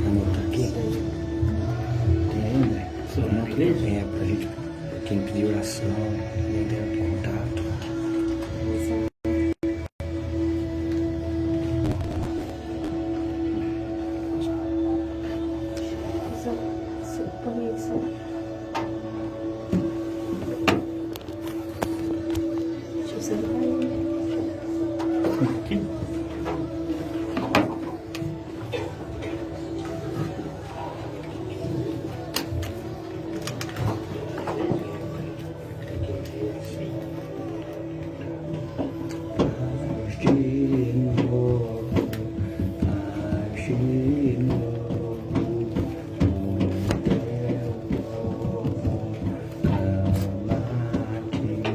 Anotar aqui. Tem ainda? Na igreja? É, pra gente, quem pedir oração, quem der contato. Aqui.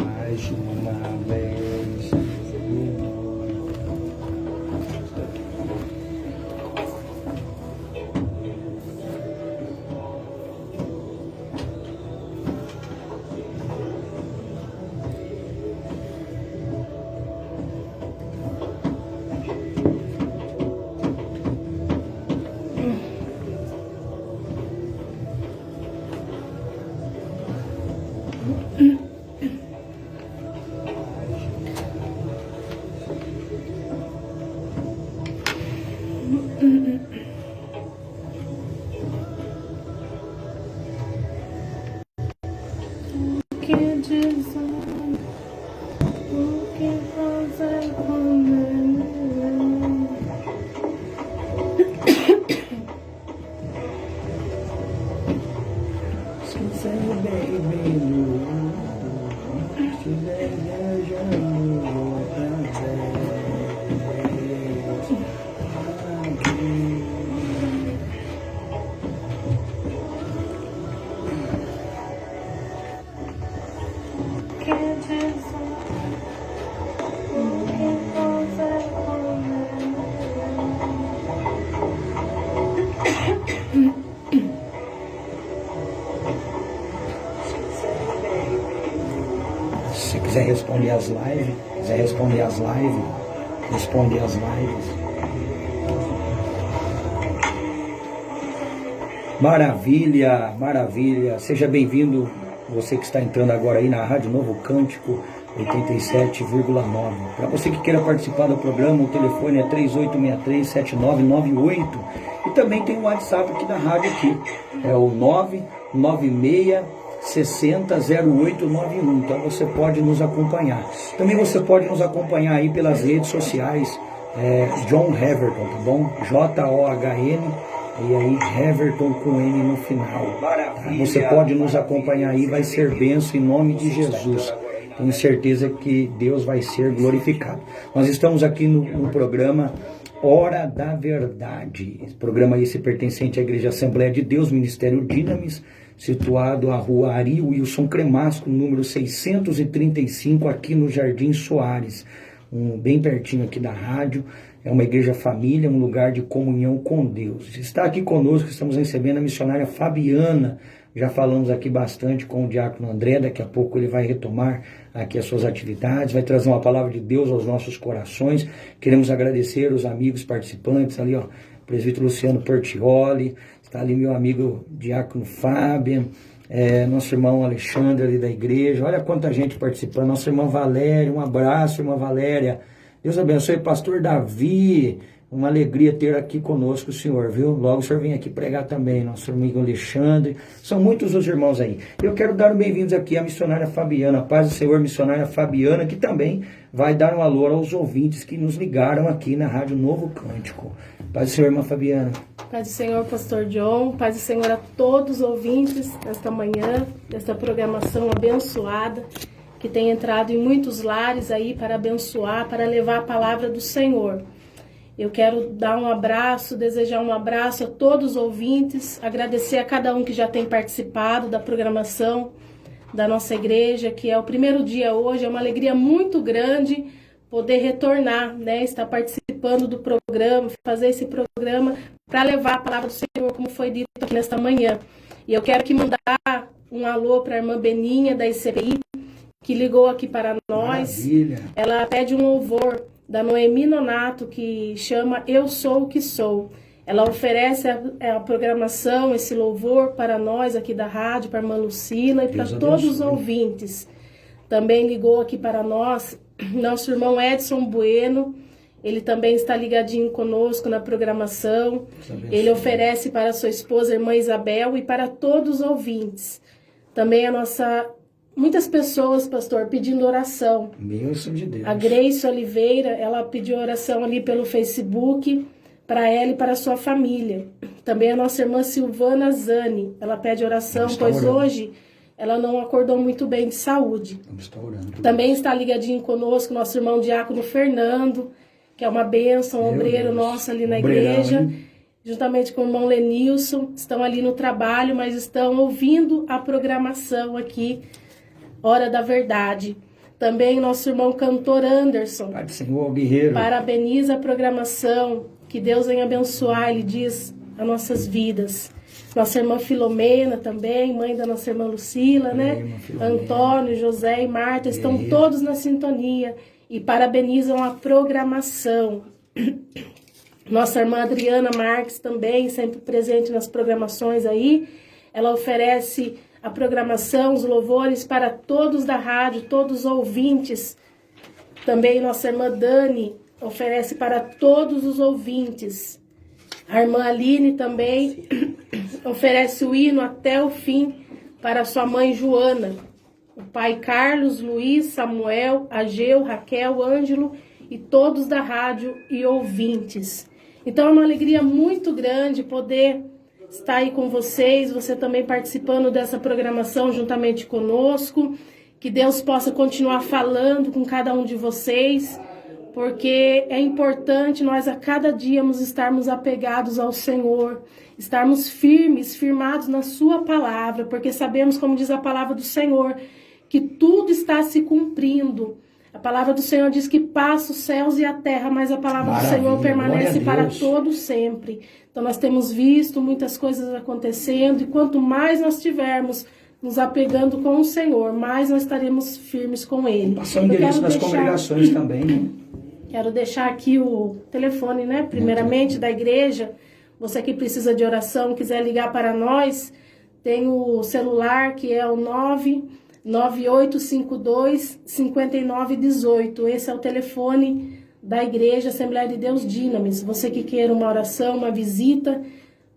Mais uma vez. Que dizer, o que fazer com ele? Se quiser beber no mundo, estiver viajando outra vez. Que dizer, o que fazer com Se quiser responder as lives, responder as lives. Maravilha, maravilha. Seja bem-vindo, você que está entrando agora aí na Rádio Novo Cântico 87,9. Para você que queira participar do programa, o telefone é 3863-7998. E também tem o WhatsApp aqui da rádio aqui, é o 996600891. Então você pode nos acompanhar. Também você pode nos acompanhar aí pelas redes sociais, John Heverton, tá bom? John, e aí Heverton com N no final. Tá? Você pode nos acompanhar aí, vai ser bênção em nome de Jesus. Tenho certeza que Deus vai ser glorificado. Nós estamos aqui no programa Hora da Verdade. Esse programa esse pertencente à Igreja Assembleia de Deus, Ministério Dinamis, situado à rua Ari Wilson Cremasco, número 635, aqui no Jardim Soares, bem pertinho aqui da rádio. É uma igreja família, um lugar de comunhão com Deus. Está aqui conosco, estamos recebendo a missionária Fabiana. Já falamos aqui bastante com o diácono André, daqui a pouco ele vai retomar aqui as suas atividades, vai trazer uma palavra de Deus aos nossos corações. Queremos agradecer os amigos participantes ali, ó, o presbítero Luciano Portioli, está ali meu amigo diácono Fábio, nosso irmão Alexandre ali da igreja, olha quanta gente participando, nossa irmã Valéria, um abraço, irmã Valéria, Deus abençoe, pastor Davi, uma alegria ter aqui conosco o senhor, viu? Logo o senhor vem aqui pregar também, nosso amigo Alexandre, são muitos os irmãos aí. Eu quero dar bem-vindos aqui à missionária Fabiana, paz do Senhor, missionária Fabiana, que também vai dar um alô aos ouvintes que nos ligaram aqui na Rádio Novo Cântico. Paz do Senhor, irmã Fabiana. Paz do Senhor, pastor John. Paz do Senhor a todos os ouvintes desta manhã, desta programação abençoada, que tem entrado em muitos lares aí para abençoar, para levar a palavra do Senhor. Eu quero dar um abraço, desejar um abraço a todos os ouvintes, agradecer a cada um que já tem participado da programação da nossa igreja, que é o primeiro dia hoje, é uma alegria muito grande poder retornar, né, estar participando do programa, fazer esse programa para levar a palavra do Senhor, como foi dito aqui nesta manhã. E eu quero aqui mandar um alô para a irmã Beninha da ICPI, que ligou aqui para nós. Maravilha. Ela pede um louvor da Noemi Nonato, que chama Eu Sou o Que Sou. Ela oferece a programação, esse louvor para nós aqui da rádio, para a irmã Lucila e para todos os ouvintes. Também ligou aqui para nós nosso irmão Edson Bueno. Ele também está ligadinho conosco na programação. Ele oferece para sua esposa, a irmã Isabel, e para todos os ouvintes. Também muitas pessoas, pastor, pedindo oração. Bênção de Deus. A Grace Oliveira, ela pediu oração ali pelo Facebook, para ela e para a sua família. Também a nossa irmã Silvana Zani, ela pede oração, pois hoje ela não acordou muito bem de saúde. Também está ligadinho conosco nosso irmão Diácono Fernando, que é uma bênção, um obreiro nosso ali na igreja, juntamente com o irmão Lenilson, estão ali no trabalho, mas estão ouvindo a programação aqui, Hora da Verdade. Também nosso irmão cantor Anderson, Pai do Senhor, guerreiro, parabeniza a programação, que Deus venha abençoar, ele diz, as nossas vidas. Nossa irmã Filomena também, mãe da nossa irmã Lucila, né? Antônio, José e Marta estão todos na sintonia e parabenizam a programação. Nossa irmã Adriana Marques também, sempre presente nas programações aí. Ela oferece a programação, os louvores para todos da rádio, todos os ouvintes. Também nossa irmã Dani oferece para todos os ouvintes. A irmã Aline também oferece o hino Até o Fim para sua mãe Joana. O pai Carlos, Luiz, Samuel, Ageu, Raquel, Ângelo e todos da rádio e ouvintes. Então é uma alegria muito grande poder estar aí com vocês, você também participando dessa programação juntamente conosco. Que Deus possa continuar falando com cada um de vocês, porque é importante nós a cada dia estarmos apegados ao Senhor, estarmos firmados na sua palavra, porque sabemos, como diz a palavra do Senhor, que tudo está se cumprindo. A palavra do Senhor diz que passa os céus e a terra, mas a palavra do Senhor permanece para todos sempre. Então nós temos visto muitas coisas acontecendo, e quanto mais nós tivermos nos apegando com o Senhor, mais nós estaremos firmes com Ele. Passar o endereço das congregações também, né? Quero deixar aqui o telefone, né? Primeiramente da igreja. Você que precisa de oração, quiser ligar para nós, tem o celular que é o 99852-5918. Esse é o telefone da igreja Assembleia de Deus Dynamis. Você que queira uma oração, uma visita,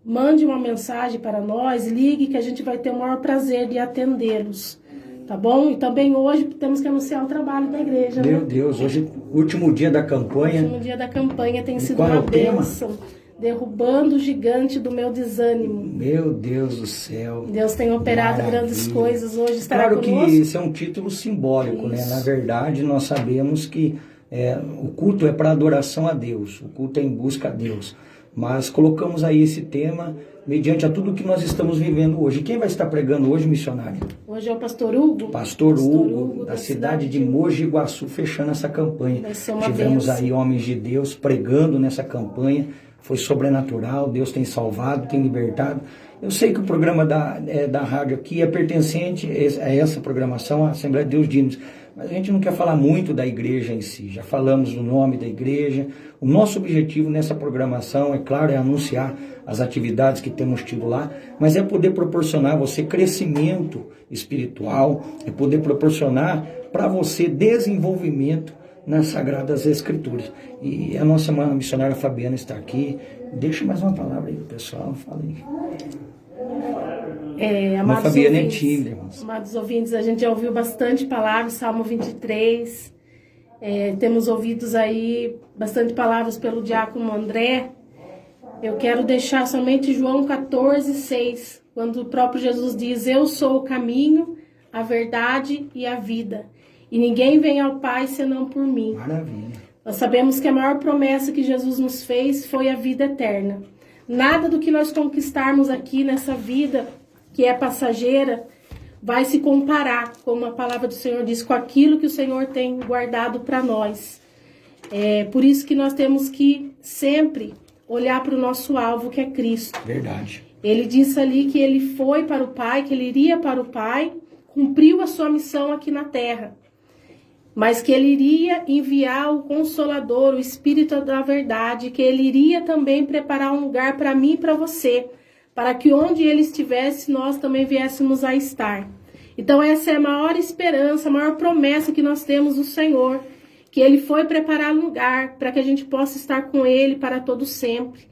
mande uma mensagem para nós, ligue que a gente vai ter o maior prazer de atendê-los. Tá bom? E também hoje temos que anunciar o trabalho da igreja. Meu né? Deus, hoje, último dia da campanha. O último dia da campanha tem sido qual é uma o tema? bênção. Derrubando o gigante do meu desânimo. Meu Deus do céu. Deus tem operado Maravilha. Grandes coisas. Hoje estará Claro conosco. que esse é um título simbólico, né? Na verdade, nós sabemos que o culto é para adoração a Deus. O culto é em busca a Deus. Mas colocamos aí esse tema mediante a tudo que nós estamos vivendo hoje. Quem vai estar pregando hoje, missionário? Hoje é o pastor Hugo. Pastor Hugo, da cidade de Mogi Guaçu, fechando essa campanha. Vai ser uma Tivemos bênção. aí homens de Deus pregando nessa campanha. Foi sobrenatural, Deus tem salvado, tem libertado. Eu sei que o programa da rádio aqui é pertencente a essa programação, a Assembleia de Deus Dynamis. Mas a gente não quer falar muito da igreja em si. Já falamos do nome da igreja. O nosso objetivo nessa programação, é claro, é anunciar as atividades que temos tido lá, mas é poder proporcionar a você crescimento espiritual, é poder proporcionar para você desenvolvimento nas Sagradas Escrituras. E a nossa irmã missionária Fabiana está aqui. Deixa mais uma palavra aí, pessoal. Fala aí. Amados Fabiana é ouvintes, tímida, irmãos. amados ouvintes, a gente já ouviu bastante palavras, Salmo 23. Temos ouvido aí bastante palavras pelo diácono André. Eu quero deixar somente João 14:6, quando o próprio Jesus diz: eu sou o caminho, a verdade e a vida, e ninguém vem ao Pai senão por mim. Maravilha. Nós sabemos que a maior promessa que Jesus nos fez foi a vida eterna. Nada do que nós conquistarmos aqui nessa vida, que é passageira, vai se comparar, como a palavra do Senhor diz, com aquilo que o Senhor tem guardado para nós. É por isso que nós temos que sempre olhar para o nosso alvo, que é Cristo. Verdade. Ele disse ali que ele foi para o Pai, que ele iria para o Pai, cumpriu a sua missão aqui na terra, mas que ele iria enviar o Consolador, o Espírito da Verdade, que ele iria também preparar um lugar para mim e para você, para que onde ele estivesse, nós também viéssemos a estar. Então essa é a maior esperança, a maior promessa que nós temos do Senhor, que ele foi preparar um lugar para que a gente possa estar com ele para todo sempre.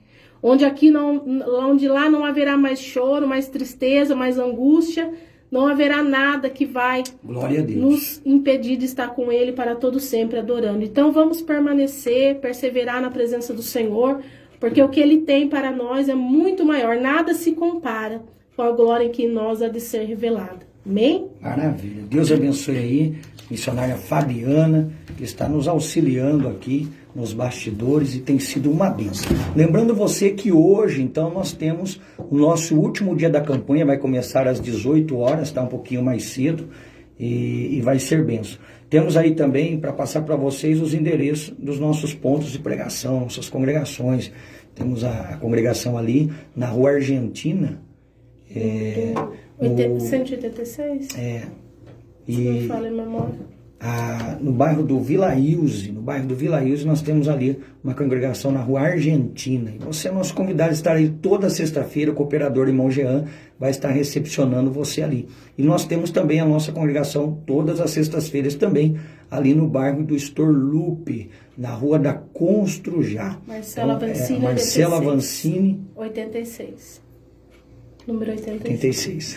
Onde lá não haverá mais choro, mais tristeza, mais angústia, não haverá nada que vai Glória a Deus. nos impedir de estar com ele para todo sempre adorando. Então vamos permanecer, perseverar na presença do Senhor, porque o que ele tem para nós é muito maior. Nada se compara com a glória que em nós há de ser revelada. Amém? Maravilha. Deus abençoe aí, missionária Fabiana, que está nos auxiliando aqui nos bastidores e tem sido uma bênção. Lembrando você que hoje, então, nós temos o nosso último dia da campanha, vai começar às 18 horas, está um pouquinho mais cedo, e vai ser bênção. Temos aí também, para passar para vocês, os endereços dos nossos pontos de pregação, nossas congregações. Temos a congregação ali na Rua Argentina. 186? E não fala em memória. No bairro do Vila Ilse, nós temos ali uma congregação na Rua Argentina. E você é nosso convidado a estar aí toda sexta-feira. O cooperador irmão Jean vai estar recepcionando você ali. E nós temos também a nossa congregação todas as sextas-feiras também, ali no bairro do Storlupe, na Rua da Construjá. Marcela Vancini, Marcela Vancini, 86. Número 86.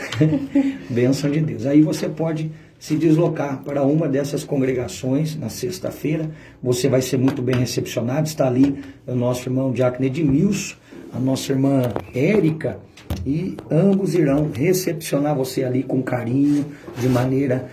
Bênção de Deus. Aí você pode se deslocar para uma dessas congregações na sexta-feira. Você vai ser muito bem recepcionado. Está ali o nosso irmão Diácono Edmilson, a nossa irmã Érica, e ambos irão recepcionar você ali com carinho, de maneira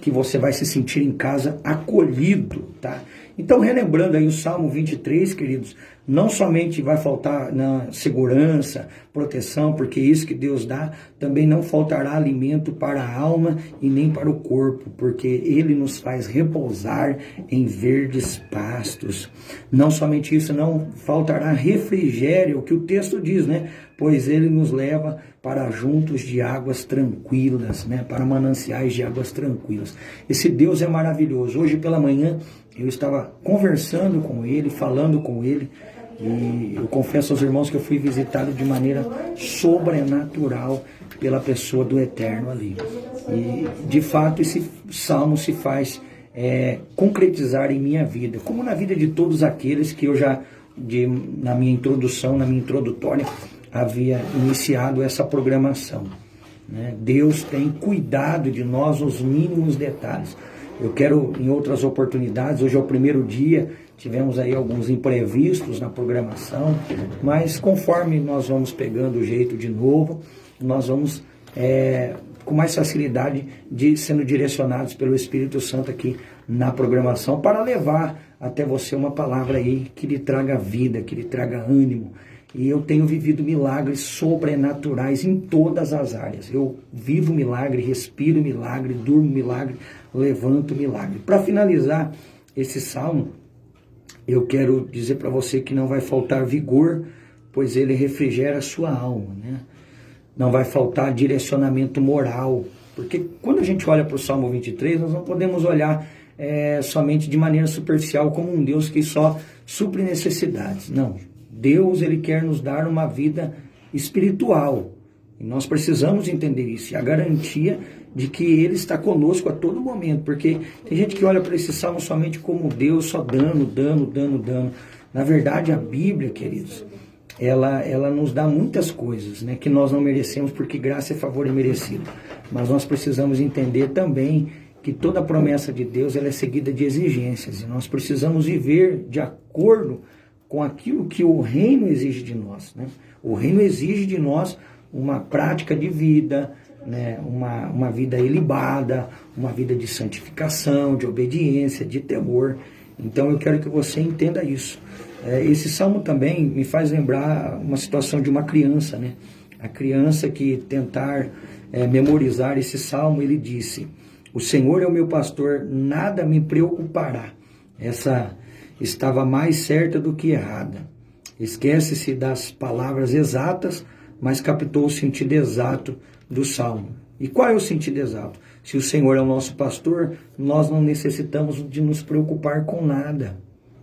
que você vai se sentir em casa acolhido, tá? Então, relembrando aí o Salmo 23, queridos, não somente vai faltar na segurança, proteção, porque isso que Deus dá, também não faltará alimento para a alma e nem para o corpo, porque Ele nos faz repousar em verdes pastos. Não somente isso, não faltará refrigério, o que o texto diz, né? Pois Ele nos leva para juntos de águas tranquilas, né? Para mananciais de águas tranquilas. Esse Deus é maravilhoso. Hoje pela manhã eu estava conversando com Ele, falando com Ele, e eu confesso aos irmãos que eu fui visitado de maneira sobrenatural pela pessoa do Eterno ali. E de fato esse salmo se faz concretizar em minha vida, como na vida de todos aqueles que eu já, na minha introdução, na minha introdutória, havia iniciado essa programação, né? Deus tem cuidado de nós nos mínimos detalhes. Eu quero, em outras oportunidades, hoje é o primeiro dia, tivemos aí alguns imprevistos na programação, mas conforme nós vamos pegando o jeito de novo, nós vamos com mais facilidade sendo direcionados pelo Espírito Santo aqui na programação, para levar até você uma palavra aí que lhe traga vida, que lhe traga ânimo. E eu tenho vivido milagres sobrenaturais em todas as áreas. Eu vivo milagre, respiro milagre, durmo milagre, levanto milagre. Para finalizar esse salmo, eu quero dizer para você que não vai faltar vigor, pois ele refrigera a sua alma, né? Não vai faltar direcionamento moral, porque quando a gente olha para o Salmo 23, nós não podemos olhar somente de maneira superficial como um Deus que só supre necessidades. Não. Deus, Ele quer nos dar uma vida espiritual. E nós precisamos entender isso. E a garantia de que Ele está conosco a todo momento. Porque tem gente que olha para esse salmo somente como Deus, só dando. Na verdade, a Bíblia, queridos, ela nos dá muitas coisas, né, que nós não merecemos, porque graça e favor é merecido. Mas nós precisamos entender também que toda promessa de Deus ela é seguida de exigências. E nós precisamos viver de acordo com aquilo que o reino exige de nós, né? O reino exige de nós uma prática de vida, né? Uma vida ilibada, uma vida de santificação, de obediência, de temor. Então eu quero que você entenda isso. Esse salmo também me faz lembrar uma situação de uma criança, né? A criança que tentar memorizar esse salmo, ele disse: o Senhor é o meu pastor, nada me preocupará. Essa estava mais certa do que errada. Esquece-se das palavras exatas, mas captou o sentido exato do salmo. E qual é o sentido exato? Se o Senhor é o nosso pastor, nós não necessitamos de nos preocupar com nada.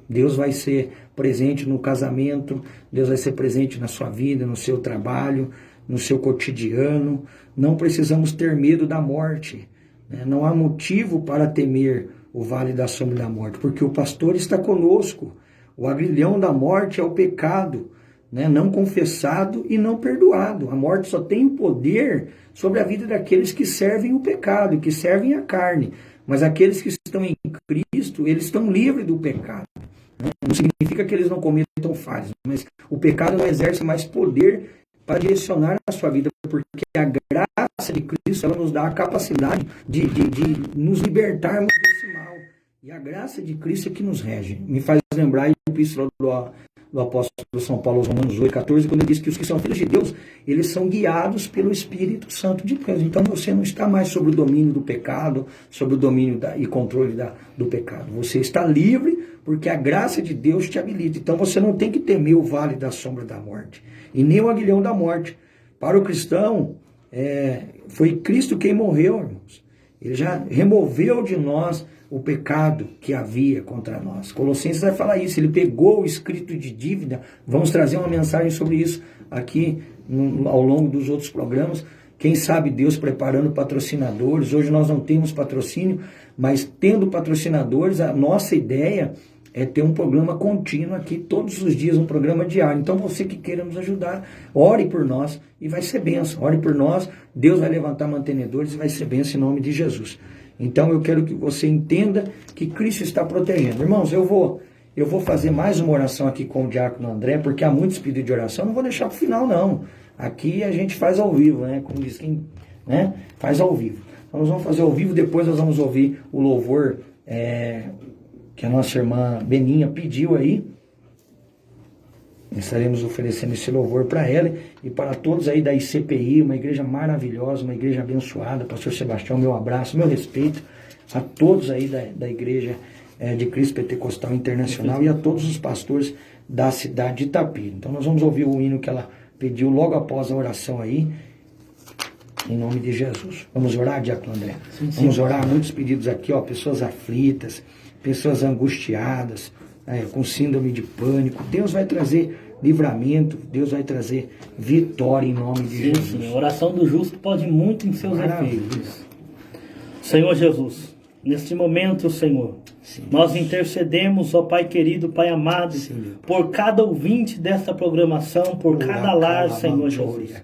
Deus vai ser presente no casamento, Deus vai ser presente na sua vida, no seu trabalho, no seu cotidiano. Não precisamos ter medo da morte, né? Não há motivo para temer o vale da sombra da morte, porque o pastor está conosco. O aguilhão da morte é o pecado, né? Não confessado e não perdoado. A morte só tem o poder sobre a vida daqueles que servem o pecado, que servem a carne. Mas aqueles que estão em Cristo, eles estão livres do pecado. Não significa que eles não cometam falhas, mas o pecado não exerce mais poder para direcionar a sua vida, porque a graça de Cristo, ela nos dá a capacidade de nos libertarmos desse mal. E a graça de Cristo é que nos rege. Me faz lembrar a epístola do apóstolo São Paulo, Romanos 8,14, quando ele diz que os que são filhos de Deus, eles são guiados pelo Espírito Santo de Deus. Então você não está mais sob o domínio do pecado, sob o domínio e controle do pecado. Você está livre porque a graça de Deus te habilita. Então você não tem que temer o vale da sombra da morte, e nem o aguilhão da morte. Para o cristão, foi Cristo quem morreu, irmãos. Ele já removeu de nós o pecado que havia contra nós. Colossenses vai falar isso, ele pegou o escrito de dívida. Vamos trazer uma mensagem sobre isso aqui ao longo dos outros programas. Quem sabe Deus preparando patrocinadores. Hoje nós não temos patrocínio, mas tendo patrocinadores, a nossa ideia é ter um programa contínuo aqui, todos os dias, um programa diário. Então você que queira nos ajudar, ore por nós e vai ser bênção. Ore por nós, Deus vai levantar mantenedores e vai ser bênção em nome de Jesus. Então eu quero que você entenda que Cristo está protegendo. Irmãos, eu vou fazer mais uma oração aqui com o diácono André, porque há muitos pedidos de oração, não vou deixar para o final não. Aqui a gente faz ao vivo, né? Como diz quem, né? Faz ao vivo. Então nós vamos fazer ao vivo, depois nós vamos ouvir o louvor que a nossa irmã Beninha pediu aí. Estaremos oferecendo esse louvor para ela e para todos aí da ICPI, uma igreja maravilhosa, uma igreja abençoada. Pastor Sebastião, meu abraço, meu respeito a todos aí da igreja de Cristo Pentecostal Internacional e a todos os pastores da cidade de Itapira. Então nós vamos ouvir o hino que ela pediu logo após a oração aí, em nome de Jesus. Vamos orar, diácono André? Sim. Vamos orar, muitos pedidos aqui, ó, pessoas aflitas, pessoas angustiadas, com síndrome de pânico. Deus vai trazer livramento, Deus vai trazer vitória em nome de Jesus. Sim, a oração do justo pode muito em seus efeitos. Senhor Jesus, neste momento, Senhor, sim, nós intercedemos, ó Pai querido, Pai amado, sim, por cada ouvinte desta programação, por cada lar, Senhor Jesus.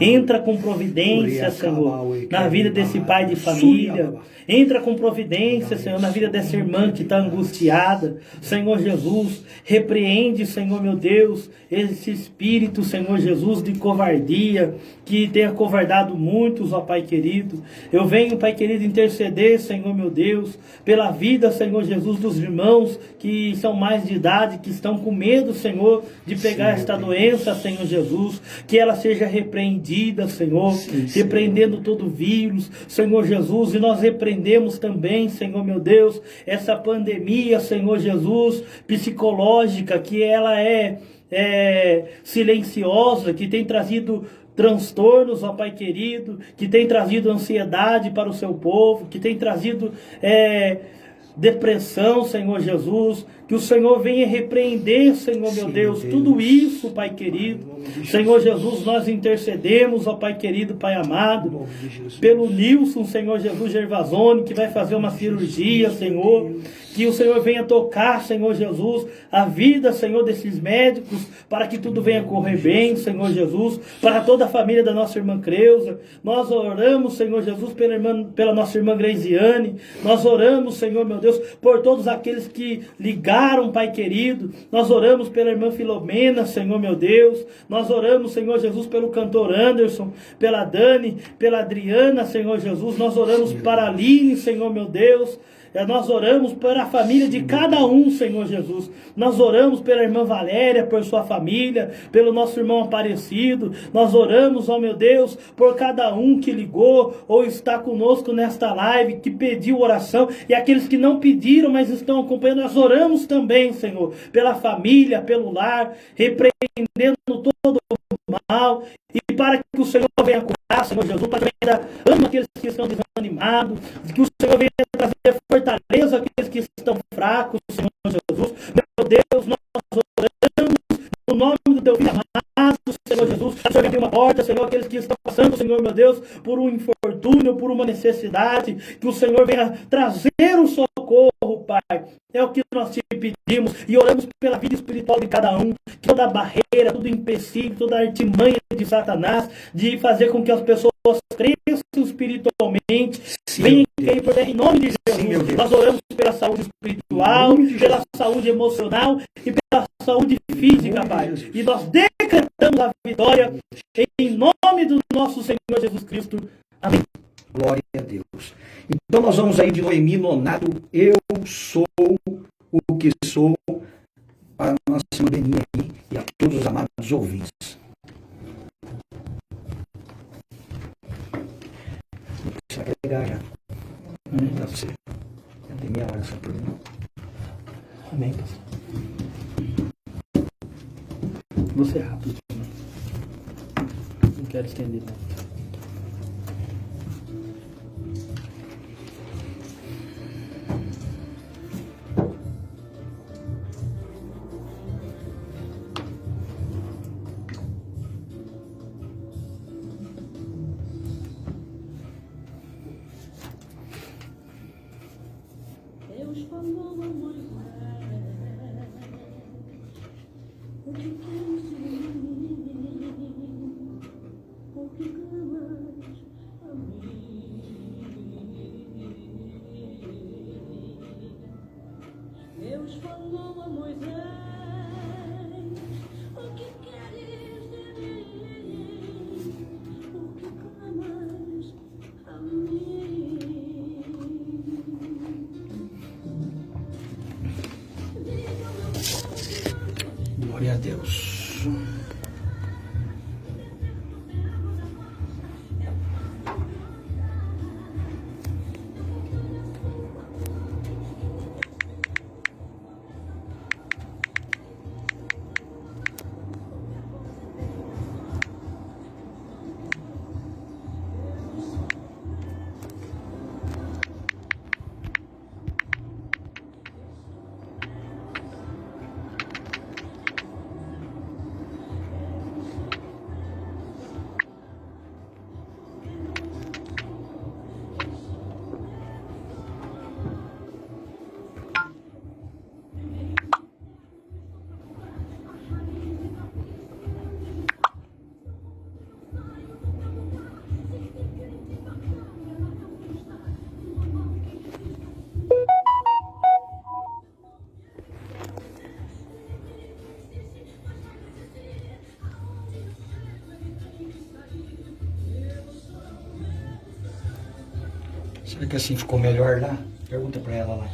Entra com providência, Senhor, na vida desse pai de família. Entra com providência, Senhor, na vida dessa irmã que está angustiada. Senhor Jesus, repreende, Senhor meu Deus, esse espírito, Senhor Jesus, de covardia, que tem acovardado muitos, ó Pai querido. Eu venho, Pai querido, interceder, Senhor meu Deus, pela vida, Senhor Jesus, dos irmãos que são mais de idade, que estão com medo, Senhor, de pegar esta doença, Senhor Jesus, que ela seja repreendida, Senhor, repreendendo todo vírus, Senhor Jesus, e nós repreendemos também, Senhor meu Deus, essa pandemia, Senhor Jesus, psicológica, que ela é silenciosa, que tem trazido transtornos, ó Pai querido, que tem trazido ansiedade para o seu povo, que tem trazido depressão, Senhor Jesus, que o Senhor venha repreender, Senhor meu Deus, tudo isso, Pai querido. Senhor Jesus, nós intercedemos, ó Pai querido, Pai amado, pelo Nilson, Senhor Jesus Gervasoni, que vai fazer uma cirurgia, Senhor, que o Senhor venha tocar, Senhor Jesus, a vida, Senhor, desses médicos, para que tudo venha correr bem, Senhor Jesus, para toda a família da nossa irmã Creuza. Nós oramos, Senhor Jesus, pela nossa irmã Greisiane. Nós oramos, Senhor meu Deus, por todos aqueles que ligaram oraram, Pai querido. Nós oramos pela irmã Filomena, Senhor meu Deus. Nós oramos, Senhor Jesus, pelo cantor Anderson, pela Dani, pela Adriana, Senhor Jesus. Nós oramos para a Aline, Senhor meu Deus. Nós oramos para a família de cada um, Senhor Jesus. Nós oramos pela irmã Valéria, por sua família, pelo nosso irmão Aparecido. Nós oramos, ó meu Deus, por cada um que ligou ou está conosco nesta live, que pediu oração, e aqueles que não pediram, mas estão acompanhando. Nós oramos também, Senhor, pela família, pelo lar, repreendendo todo o mal, e para que o Senhor venha curar, Senhor Jesus, para que ainda ame aqueles que estão desanimados, que o Senhor venha trazer fortaleza àqueles que estão fracos, Senhor Jesus. Meu Deus, nós oramos no nome do teu filho amado, Senhor Jesus. O Senhor abre uma porta, Senhor, aqueles que estão passando, Senhor, meu Deus, por um infortúnio, por uma necessidade, que o Senhor venha trazer o socorro, Pai. É o que nós te pedimos e oramos pela vida espiritual de cada um, que toda barreira, todo empecilho, toda artimanha de Satanás, de fazer com que as pessoas cresçam espiritualmente, venham cair por terra em nome de Jesus. Sim, nós oramos pela saúde espiritual, pela saúde emocional e pela saúde física, Pai. E nós decretamos a vitória em nome do nosso Senhor Jesus Cristo. Amém. Glória a Deus. Então nós vamos aí de Noemi Nonato, eu sou o que sou, para a nossa irmã Beninha aí e a todos os amados ouvintes. Vou precisar carregar já. Para você. Já tem meia hora essa pergunta. Amém, pastor. Vou ser rápido. Não quero estender muito. Deus falou a Moisés, o que queres de mim, por que clamas a mim? Deus falou a Moisés, o que queres de mim, por que clamas a mim? Glória a Deus. Será que assim ficou melhor lá? Pergunta para ela lá.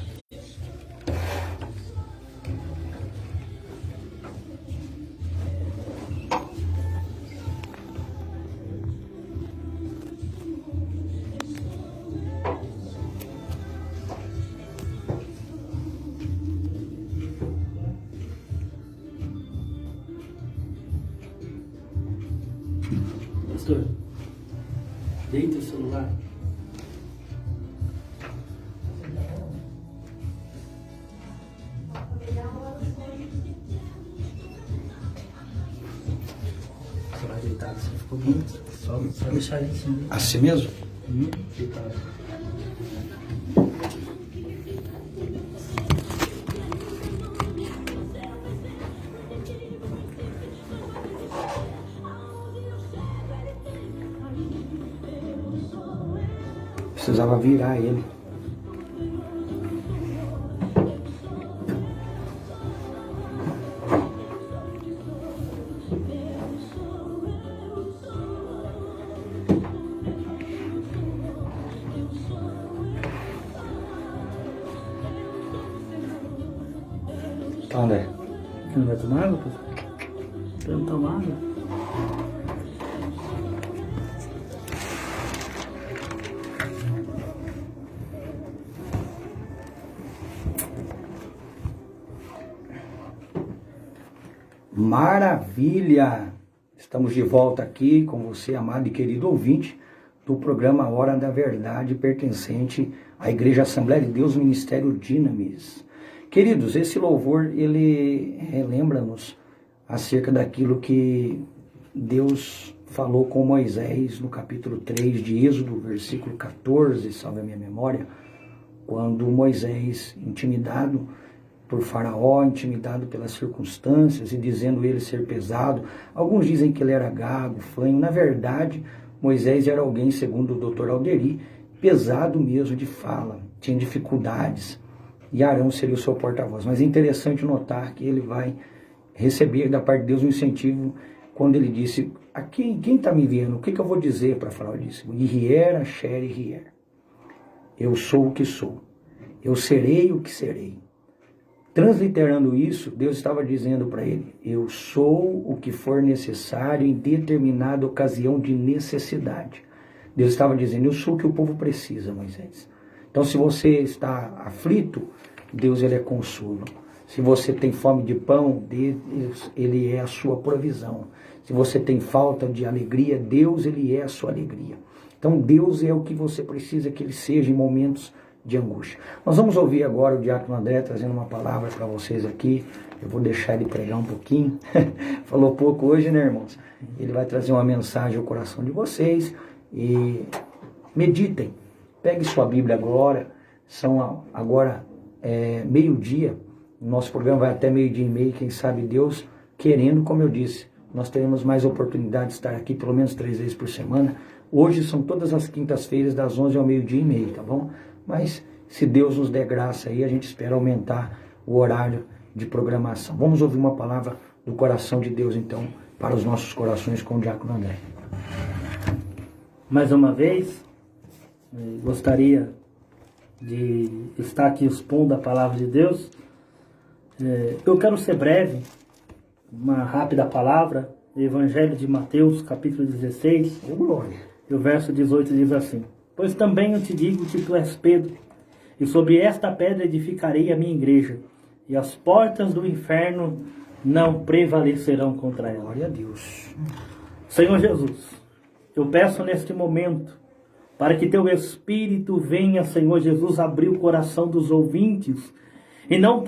Pastor, deita o celular. Você vai deitar, você ficou bom. Só deixar ele assim. Assim mesmo? Deitado. Precisava virar ele. André. Você não vai tomar água, pastor? Eu não tomo água. Maravilha! Estamos de volta aqui com você, amado e querido ouvinte, do programa Hora da Verdade, pertencente à Igreja Assembleia de Deus, Ministério Dinamis. Queridos, esse louvor, ele relembra-nos acerca daquilo que Deus falou com Moisés no capítulo 3 de Êxodo, versículo 14, salve a minha memória, quando Moisés, intimidado por Faraó, intimidado pelas circunstâncias e dizendo ele ser pesado. Alguns dizem que ele era gago, fanho. Na verdade, Moisés era alguém, segundo o Dr. Alderi, pesado mesmo de fala, tinha dificuldades. E Arão seria o seu porta-voz. Mas é interessante notar que ele vai receber da parte de Deus um incentivo quando ele disse, quem está me enviando? O que eu vou dizer para Faraó? Ele disse, Yrier, Asher e Rier. Eu sou o que sou. Eu serei o que serei. Transliterando isso, Deus estava dizendo para ele, eu sou o que for necessário em determinada ocasião de necessidade. Deus estava dizendo, eu sou o que o povo precisa, Moisés. Então, se você está aflito, Deus ele é consolo. Se você tem fome de pão, Deus ele é a sua provisão. Se você tem falta de alegria, Deus ele é a sua alegria. Então, Deus é o que você precisa que ele seja em momentos de angústia. Nós vamos ouvir agora o diácono André trazendo uma palavra para vocês aqui. Eu vou deixar ele pregar um pouquinho. Falou pouco hoje, né, irmãos? Ele vai trazer uma mensagem ao coração de vocês e meditem. Pegue sua Bíblia agora. São agora meio-dia. O nosso programa vai até meio-dia e meio. Quem sabe Deus querendo, como eu disse, nós teremos mais oportunidade de estar aqui pelo menos 3 vezes por semana. Hoje são todas as quintas-feiras das 11 ao meio-dia e meio, tá bom? Mas se Deus nos der graça aí, a gente espera aumentar o horário de programação. Vamos ouvir uma palavra do coração de Deus, então, para os nossos corações com o diácono André. Mais uma vez, gostaria de estar aqui expondo a palavra de Deus. Eu quero ser breve, uma rápida palavra, Evangelho de Mateus, capítulo 16, e o verso 18 diz assim, pois também eu te digo que tu és Pedro, e sobre esta pedra edificarei a minha igreja, e as portas do inferno não prevalecerão contra ela. Glória a Deus. Senhor Jesus, eu peço neste momento, para que teu Espírito venha, Senhor Jesus, abrir o coração dos ouvintes, e não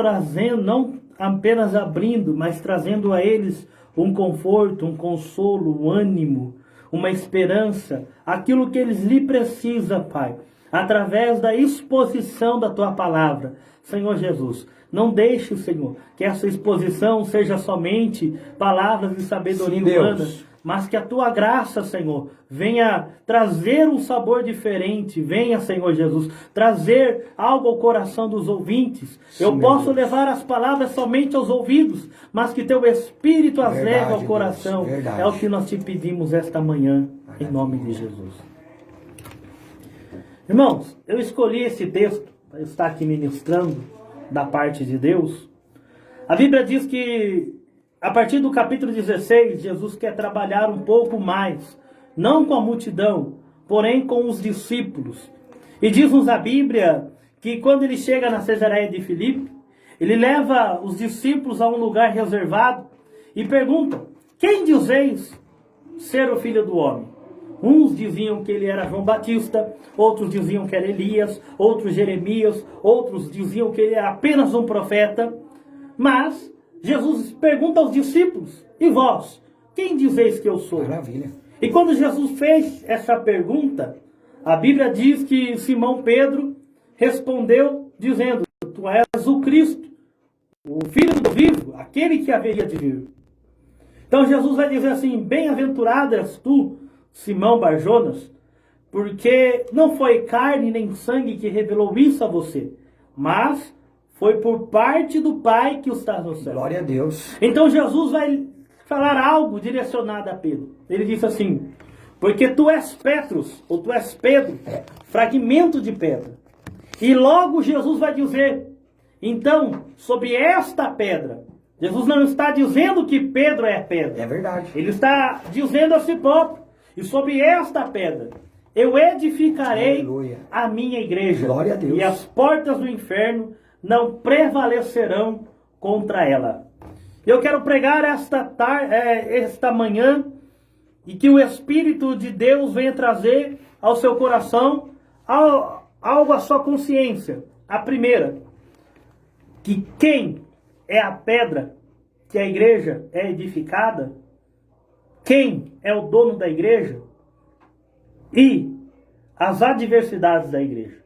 apenas abrindo, mas trazendo a eles um conforto, um consolo, um ânimo, uma esperança, aquilo que eles lhe precisam, Pai, através da exposição da Tua palavra. Senhor Jesus, não deixe, Senhor, que essa exposição seja somente palavras de sabedoria humana, mas que a Tua graça, Senhor, venha trazer um sabor diferente, venha, Senhor Jesus, trazer algo ao coração dos ouvintes. Sim, eu posso levar as palavras somente aos ouvidos, mas que Teu Espírito as leve ao coração. É o que nós te pedimos esta manhã, em nome de Jesus. Irmãos, eu escolhi esse texto para estar aqui ministrando da parte de Deus. A Bíblia diz que a partir do capítulo 16, Jesus quer trabalhar um pouco mais, não com a multidão, porém com os discípulos. E diz-nos a Bíblia que quando ele chega na Cesareia de Filipe, ele leva os discípulos a um lugar reservado e pergunta, quem dizeis ser o Filho do Homem? Uns diziam que ele era João Batista, outros diziam que era Elias, outros Jeremias, outros diziam que ele era apenas um profeta. Mas Jesus pergunta aos discípulos, e vós, quem dizeis que eu sou? Maravilha. E quando Jesus fez essa pergunta, a Bíblia diz que Simão Pedro respondeu dizendo, tu és o Cristo, o Filho do vivo, aquele que haveria de vir. Então Jesus vai dizer assim, bem-aventurado és tu, Simão Barjonas, porque não foi carne nem sangue que revelou isso a você, mas foi por parte do Pai que está no céu. Glória a Deus. Então Jesus vai falar algo direcionado a Pedro. Ele diz assim, porque tu és Petros, ou tu és Pedro, fragmento de pedra. E logo Jesus vai dizer Então, sobre esta pedra, Jesus não está dizendo que Pedro é a pedra. É verdade. Ele está dizendo a si próprio, e sobre esta pedra, eu edificarei Aleluia. a minha igreja. Glória a Deus. E as portas do inferno não prevalecerão contra ela. Eu quero pregar esta manhã, e que o Espírito de Deus venha trazer ao seu coração algo à sua consciência. A primeira, que quem é a pedra que a igreja é edificada, quem é o dono da igreja e as adversidades da igreja.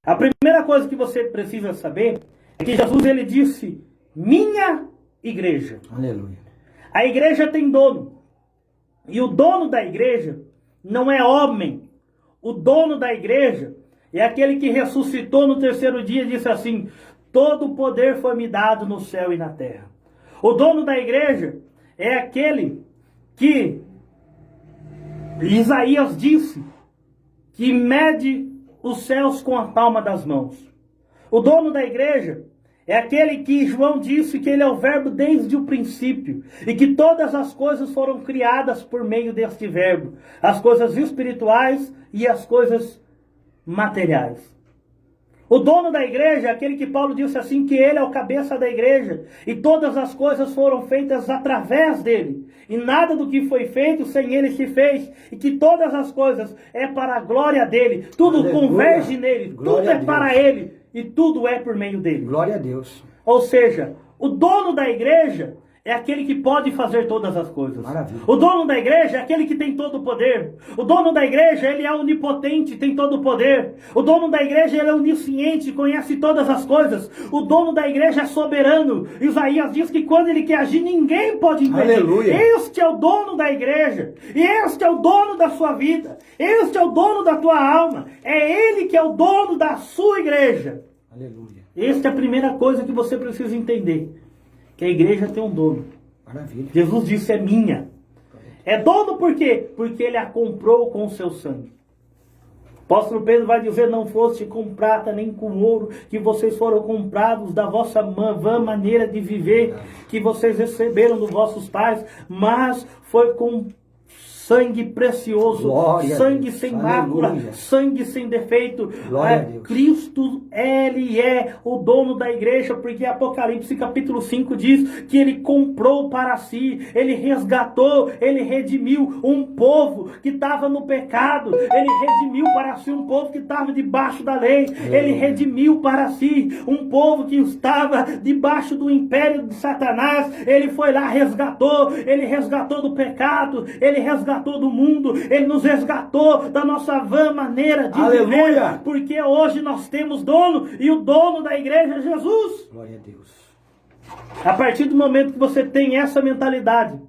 A primeira coisa que você precisa saber é que Jesus ele disse, minha igreja. Aleluia. A igreja tem dono. E o dono da igreja não é homem. O dono da igreja é aquele que ressuscitou no terceiro dia e disse assim, todo o poder foi me dado no céu e na terra. O dono da igreja é aquele que Isaías disse que mede os céus com a palma das mãos. O dono da igreja é aquele que João disse que ele é o verbo desde o princípio e que todas as coisas foram criadas por meio deste verbo, as coisas espirituais e as coisas materiais. O dono da igreja é aquele que Paulo disse assim, que ele é o cabeça da igreja e todas as coisas foram feitas através dele. E nada do que foi feito sem ele se fez. E que todas as coisas é para a glória dele. Tudo Aleluia. Converge nele. Glória tudo a é Deus. para ele. E tudo é por meio dele. Glória a Deus. Ou seja, o dono da igreja é aquele que pode fazer todas as coisas. Maravilha. O dono da igreja é aquele que tem todo o poder. O dono da igreja, ele é onipotente, tem todo o poder. O dono da igreja, ele é onisciente, conhece todas as coisas. O dono da igreja é soberano. Isaías diz que quando ele quer agir, ninguém pode impedir. Aleluia. Este é o dono da igreja. E este é o dono da sua vida. Este é o dono da tua alma. É ele que é o dono da sua igreja. Aleluia. Esta é a primeira coisa que você precisa entender. Que a igreja tem um dono. Maravilha. Jesus disse, é minha. É dono por quê? Porque ele a comprou com o seu sangue. O apóstolo Pedro vai dizer, não foste com prata nem com ouro, que vocês foram comprados da vossa vã maneira de viver, que vocês receberam dos vossos pais, mas foi com sangue precioso, Glória a sangue Deus. sem Aleluia. mácula, sangue sem defeito. Glória a Deus. Cristo, ele é o dono da igreja, porque Apocalipse capítulo 5 diz que ele comprou para si, ele resgatou, ele redimiu um povo que estava no pecado, ele redimiu para si um povo que estava debaixo da lei, ele redimiu para si um povo que estava debaixo do império de Satanás, ele foi lá, ele resgatou do pecado, ele resgatou do mundo, ele nos resgatou da nossa vã maneira de Aleluia. viver, porque hoje nós temos dono, e o dono da igreja é Jesus. Glória a Deus. A partir do momento que você tem essa mentalidade,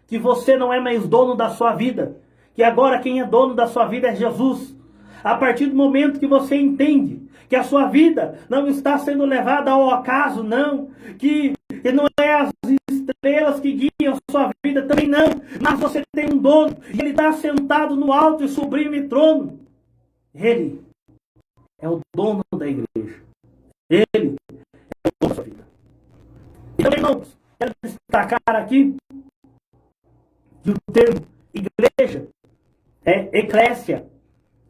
que você não é mais dono da sua vida, que agora quem é dono da sua vida é Jesus. A partir do momento que você entende que a sua vida não está sendo levada ao acaso, não, que não é as estrelas que guiam a sua vida, também não, mas você tem um dono, e ele está sentado no alto e sublime trono. Ele é o dono da igreja. Ele é o dono da sua vida. Então, irmãos, quero destacar aqui que o termo igreja é eclésia,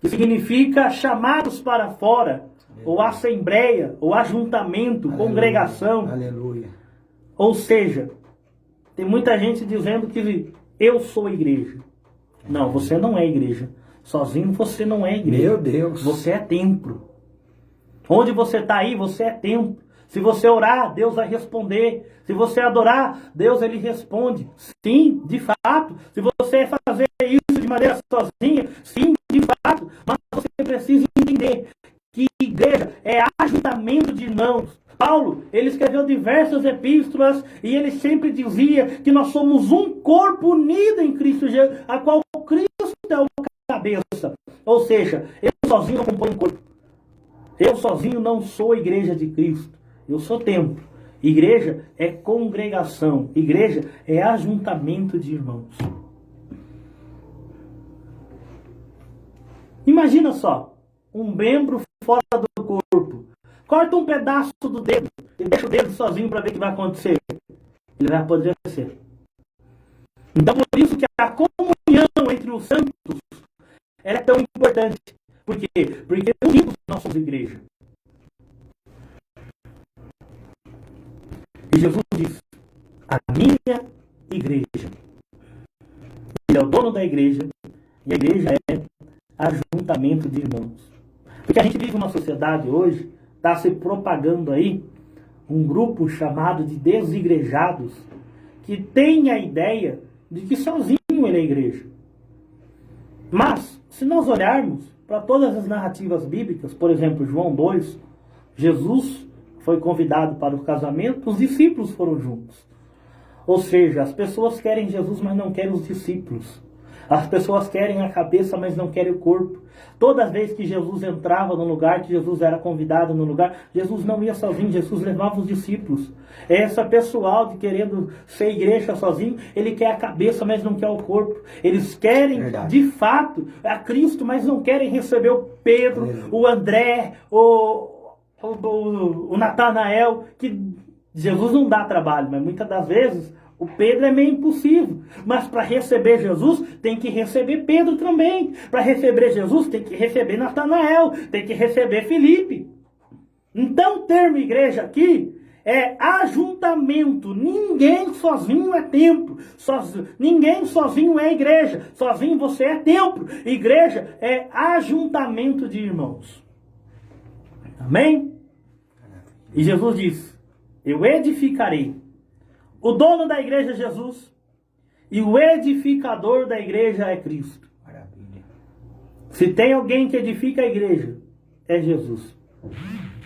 que significa chamados para fora, ou assembleia, ou ajuntamento, Aleluia. Congregação. Aleluia. Ou seja, tem muita gente dizendo que eu sou igreja. Não, você não é igreja. Sozinho você não é igreja. Meu Deus. Você é templo. Onde você está aí, você é templo. Se você orar, Deus vai responder. Se você adorar, Deus ele responde. Sim, de fato. Se você fazer isso de maneira sozinha, sim, de fato. Mas você precisa entender que igreja é ajuntamento de irmãos. Paulo, ele escreveu diversas epístolas e ele sempre dizia que nós somos um corpo unido em Cristo Jesus, a qual Cristo é o cabeça. Ou seja, eu sozinho não componho um corpo. Eu sozinho não sou a igreja de Cristo. Eu sou templo. Igreja é congregação. Igreja é ajuntamento de irmãos. Imagina só, um membro fora do corpo. Corta um pedaço do dedo e deixa o dedo sozinho para ver o que vai acontecer. Ele vai apodrecer. Então, por isso que a comunhão entre os santos ela é tão importante. Por quê? Porque unidos nós somos igreja. E Jesus diz, a minha igreja. Ele é o dono da igreja. E a igreja é ajuntamento de irmãos. Porque a gente vive uma sociedade hoje, está se propagando aí, um grupo chamado de desigrejados, que tem a ideia de que sozinho ele é igreja. Mas, se nós olharmos para todas as narrativas bíblicas, por exemplo, João 2, Jesus foi convidado para o casamento, os discípulos foram juntos. Ou seja, as pessoas querem Jesus, mas não querem os discípulos. As pessoas querem a cabeça, mas não querem o corpo. Toda vez que Jesus entrava no lugar, que Jesus era convidado no lugar, Jesus não ia sozinho, Jesus levava os discípulos. Essa pessoal de querendo ser igreja sozinho, ele quer a cabeça, mas não quer o corpo. Eles querem, de fato, a Cristo, mas não querem receber o Pedro, o André, o Natanael, que Jesus não dá trabalho, mas muitas das vezes o Pedro é meio impossível. Mas para receber Jesus, tem que receber Pedro também. Para receber Jesus, tem que receber Natanael, tem que receber Filipe. Então, o termo igreja aqui é ajuntamento. Ninguém sozinho é templo. Ninguém sozinho é igreja. Sozinho você é templo. Igreja é ajuntamento de irmãos. Amém? E Jesus diz, eu edificarei. O dono da igreja é Jesus. E o edificador da igreja é Cristo. Maravilha. Se tem alguém que edifica a igreja, é Jesus.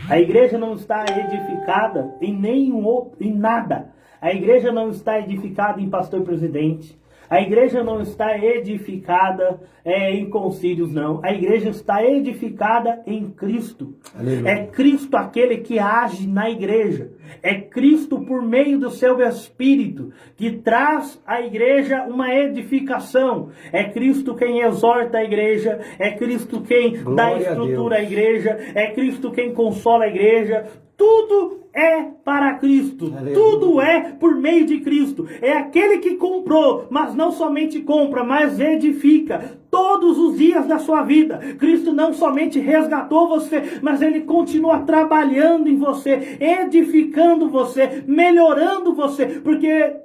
A igreja não está edificada em nada. A igreja não está edificada em pastor presidente. A igreja não está edificada em concílios, não. A igreja está edificada em Cristo. Aleluia. É Cristo aquele que age na igreja. É Cristo por meio do seu Espírito que traz à igreja uma edificação. É Cristo quem exorta a igreja. É Cristo quem dá estrutura à igreja. É Cristo quem consola a igreja. Tudo é para Cristo. Aleluia. Tudo é por meio de Cristo. É aquele que comprou, mas não somente compra, mas edifica todos os dias da sua vida. Cristo não somente resgatou você, mas Ele continua trabalhando em você, edificando você, melhorando você, porque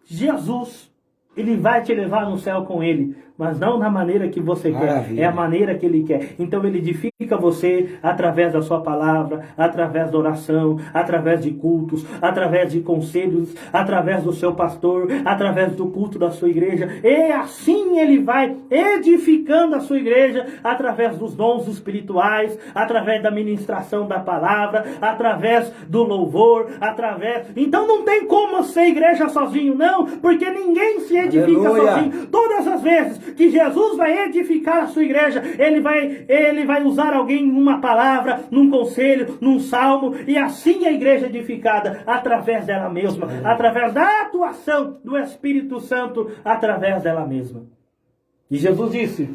Jesus, Ele vai te levar no céu com Ele, mas não na maneira que você quer, é a maneira que Ele quer. Então Ele edifica você através da sua palavra, através da oração, através de cultos, através de conselhos, através do seu pastor, através do culto da sua igreja. E assim Ele vai edificando a sua igreja através dos dons espirituais, através da ministração da palavra, através do louvor, Então não tem como ser igreja sozinho, não, porque ninguém se edifica sozinho. Todas as vezes que Jesus vai edificar a sua igreja, ele vai usar alguém numa palavra, num conselho, num salmo, e assim a igreja é edificada através dela mesma, através da atuação do Espírito Santo, através dela mesma. E Jesus disse,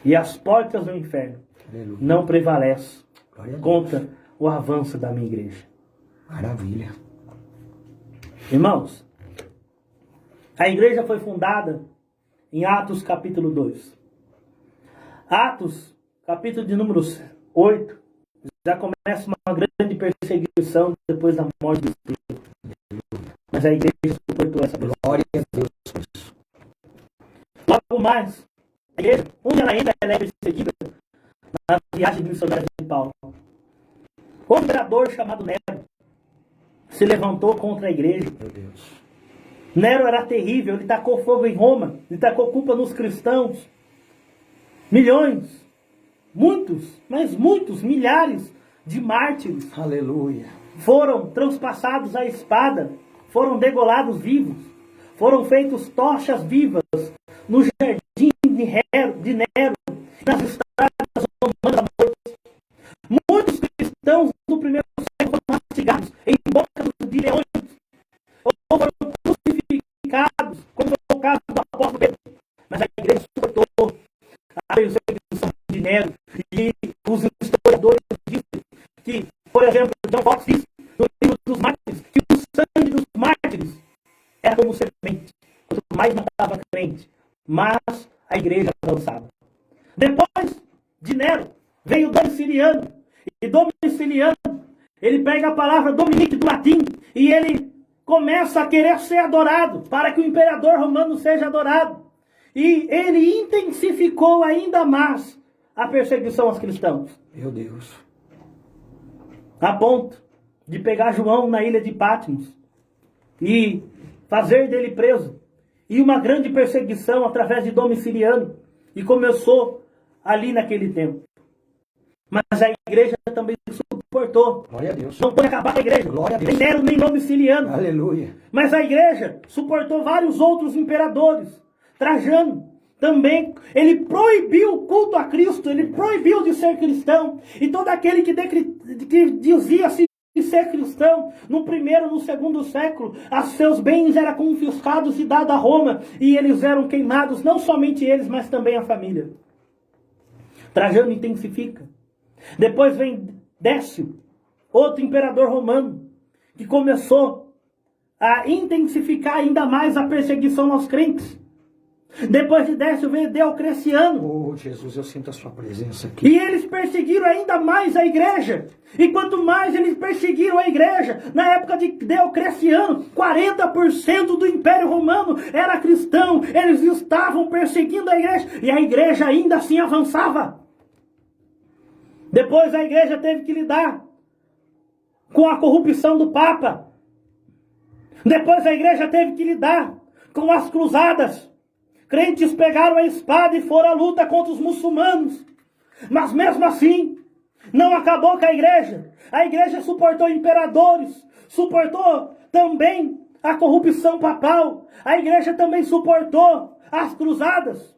e as portas do inferno não prevalecem contra o avanço da minha igreja. Maravilha. Irmãos, a igreja foi fundada em Atos capítulo 2. Atos, capítulo de número 8, já começa uma grande perseguição depois da morte de Estevão. Mas a igreja suportou essa pessoa. Glória a Deus. Logo mais, a igreja, onde ela entra, ela é perseguida na viagem missionária de Paulo. O imperador chamado Nero se levantou contra a igreja. Meu Deus. Nero era terrível, ele tacou fogo em Roma, ele tacou culpa nos cristãos. Milhões, muitos, mas muitos, milhares de mártires. Aleluia. Foram transpassados à espada, foram degolados vivos, foram feitos tochas vivas no jardim de Nero, nas estradas romanas da morte. Muitos cristãos no primeiro século foram mastigados em bocas de leões, ou foram crucificados, como foi o caso do apóstolo Pedro. Mas a igreja suportou a perseguição de Nero, e os historiadores dizem que mas a igreja avançava. Depois de Nero, veio Domiciliano. E Domiciliano, ele pega a palavra Dominique do latim e ele começa a querer ser adorado, para que o imperador romano seja adorado. E ele intensificou ainda mais a perseguição aos cristãos. Meu Deus. A ponto de pegar João na ilha de Patmos e fazer dele preso. E uma grande perseguição através de Domiciliano. E começou ali naquele tempo. Mas a igreja também suportou. Glória a Deus. Não pode acabar a igreja. Glória a Deus. Nem Nero, nem Domiciliano. Aleluia. Mas a igreja suportou vários outros imperadores. Trajano também, ele proibiu o culto a Cristo, ele proibiu de ser cristão. E todo aquele que dizia-se ser cristão, no primeiro, no segundo século, seus bens eram confiscados e dados a Roma. E eles eram queimados, não somente eles, mas também a família. Trajano intensifica. Depois vem Décio, outro imperador romano, que começou a intensificar ainda mais a perseguição aos crentes. Depois de Décio veio Diocleciano. Oh, Jesus, eu sinto a sua presença aqui. E eles perseguiram ainda mais a igreja. E quanto mais eles perseguiram a igreja, na época de Diocleciano, 40% do Império Romano era cristão. Eles estavam perseguindo a igreja. E a igreja ainda assim avançava. Depois a igreja teve que lidar com a corrupção do Papa. Depois a igreja teve que lidar com as cruzadas. Crentes pegaram a espada e foram à luta contra os muçulmanos. Mas mesmo assim, não acabou com a igreja. A igreja suportou imperadores, suportou também a corrupção papal. A igreja também suportou as cruzadas.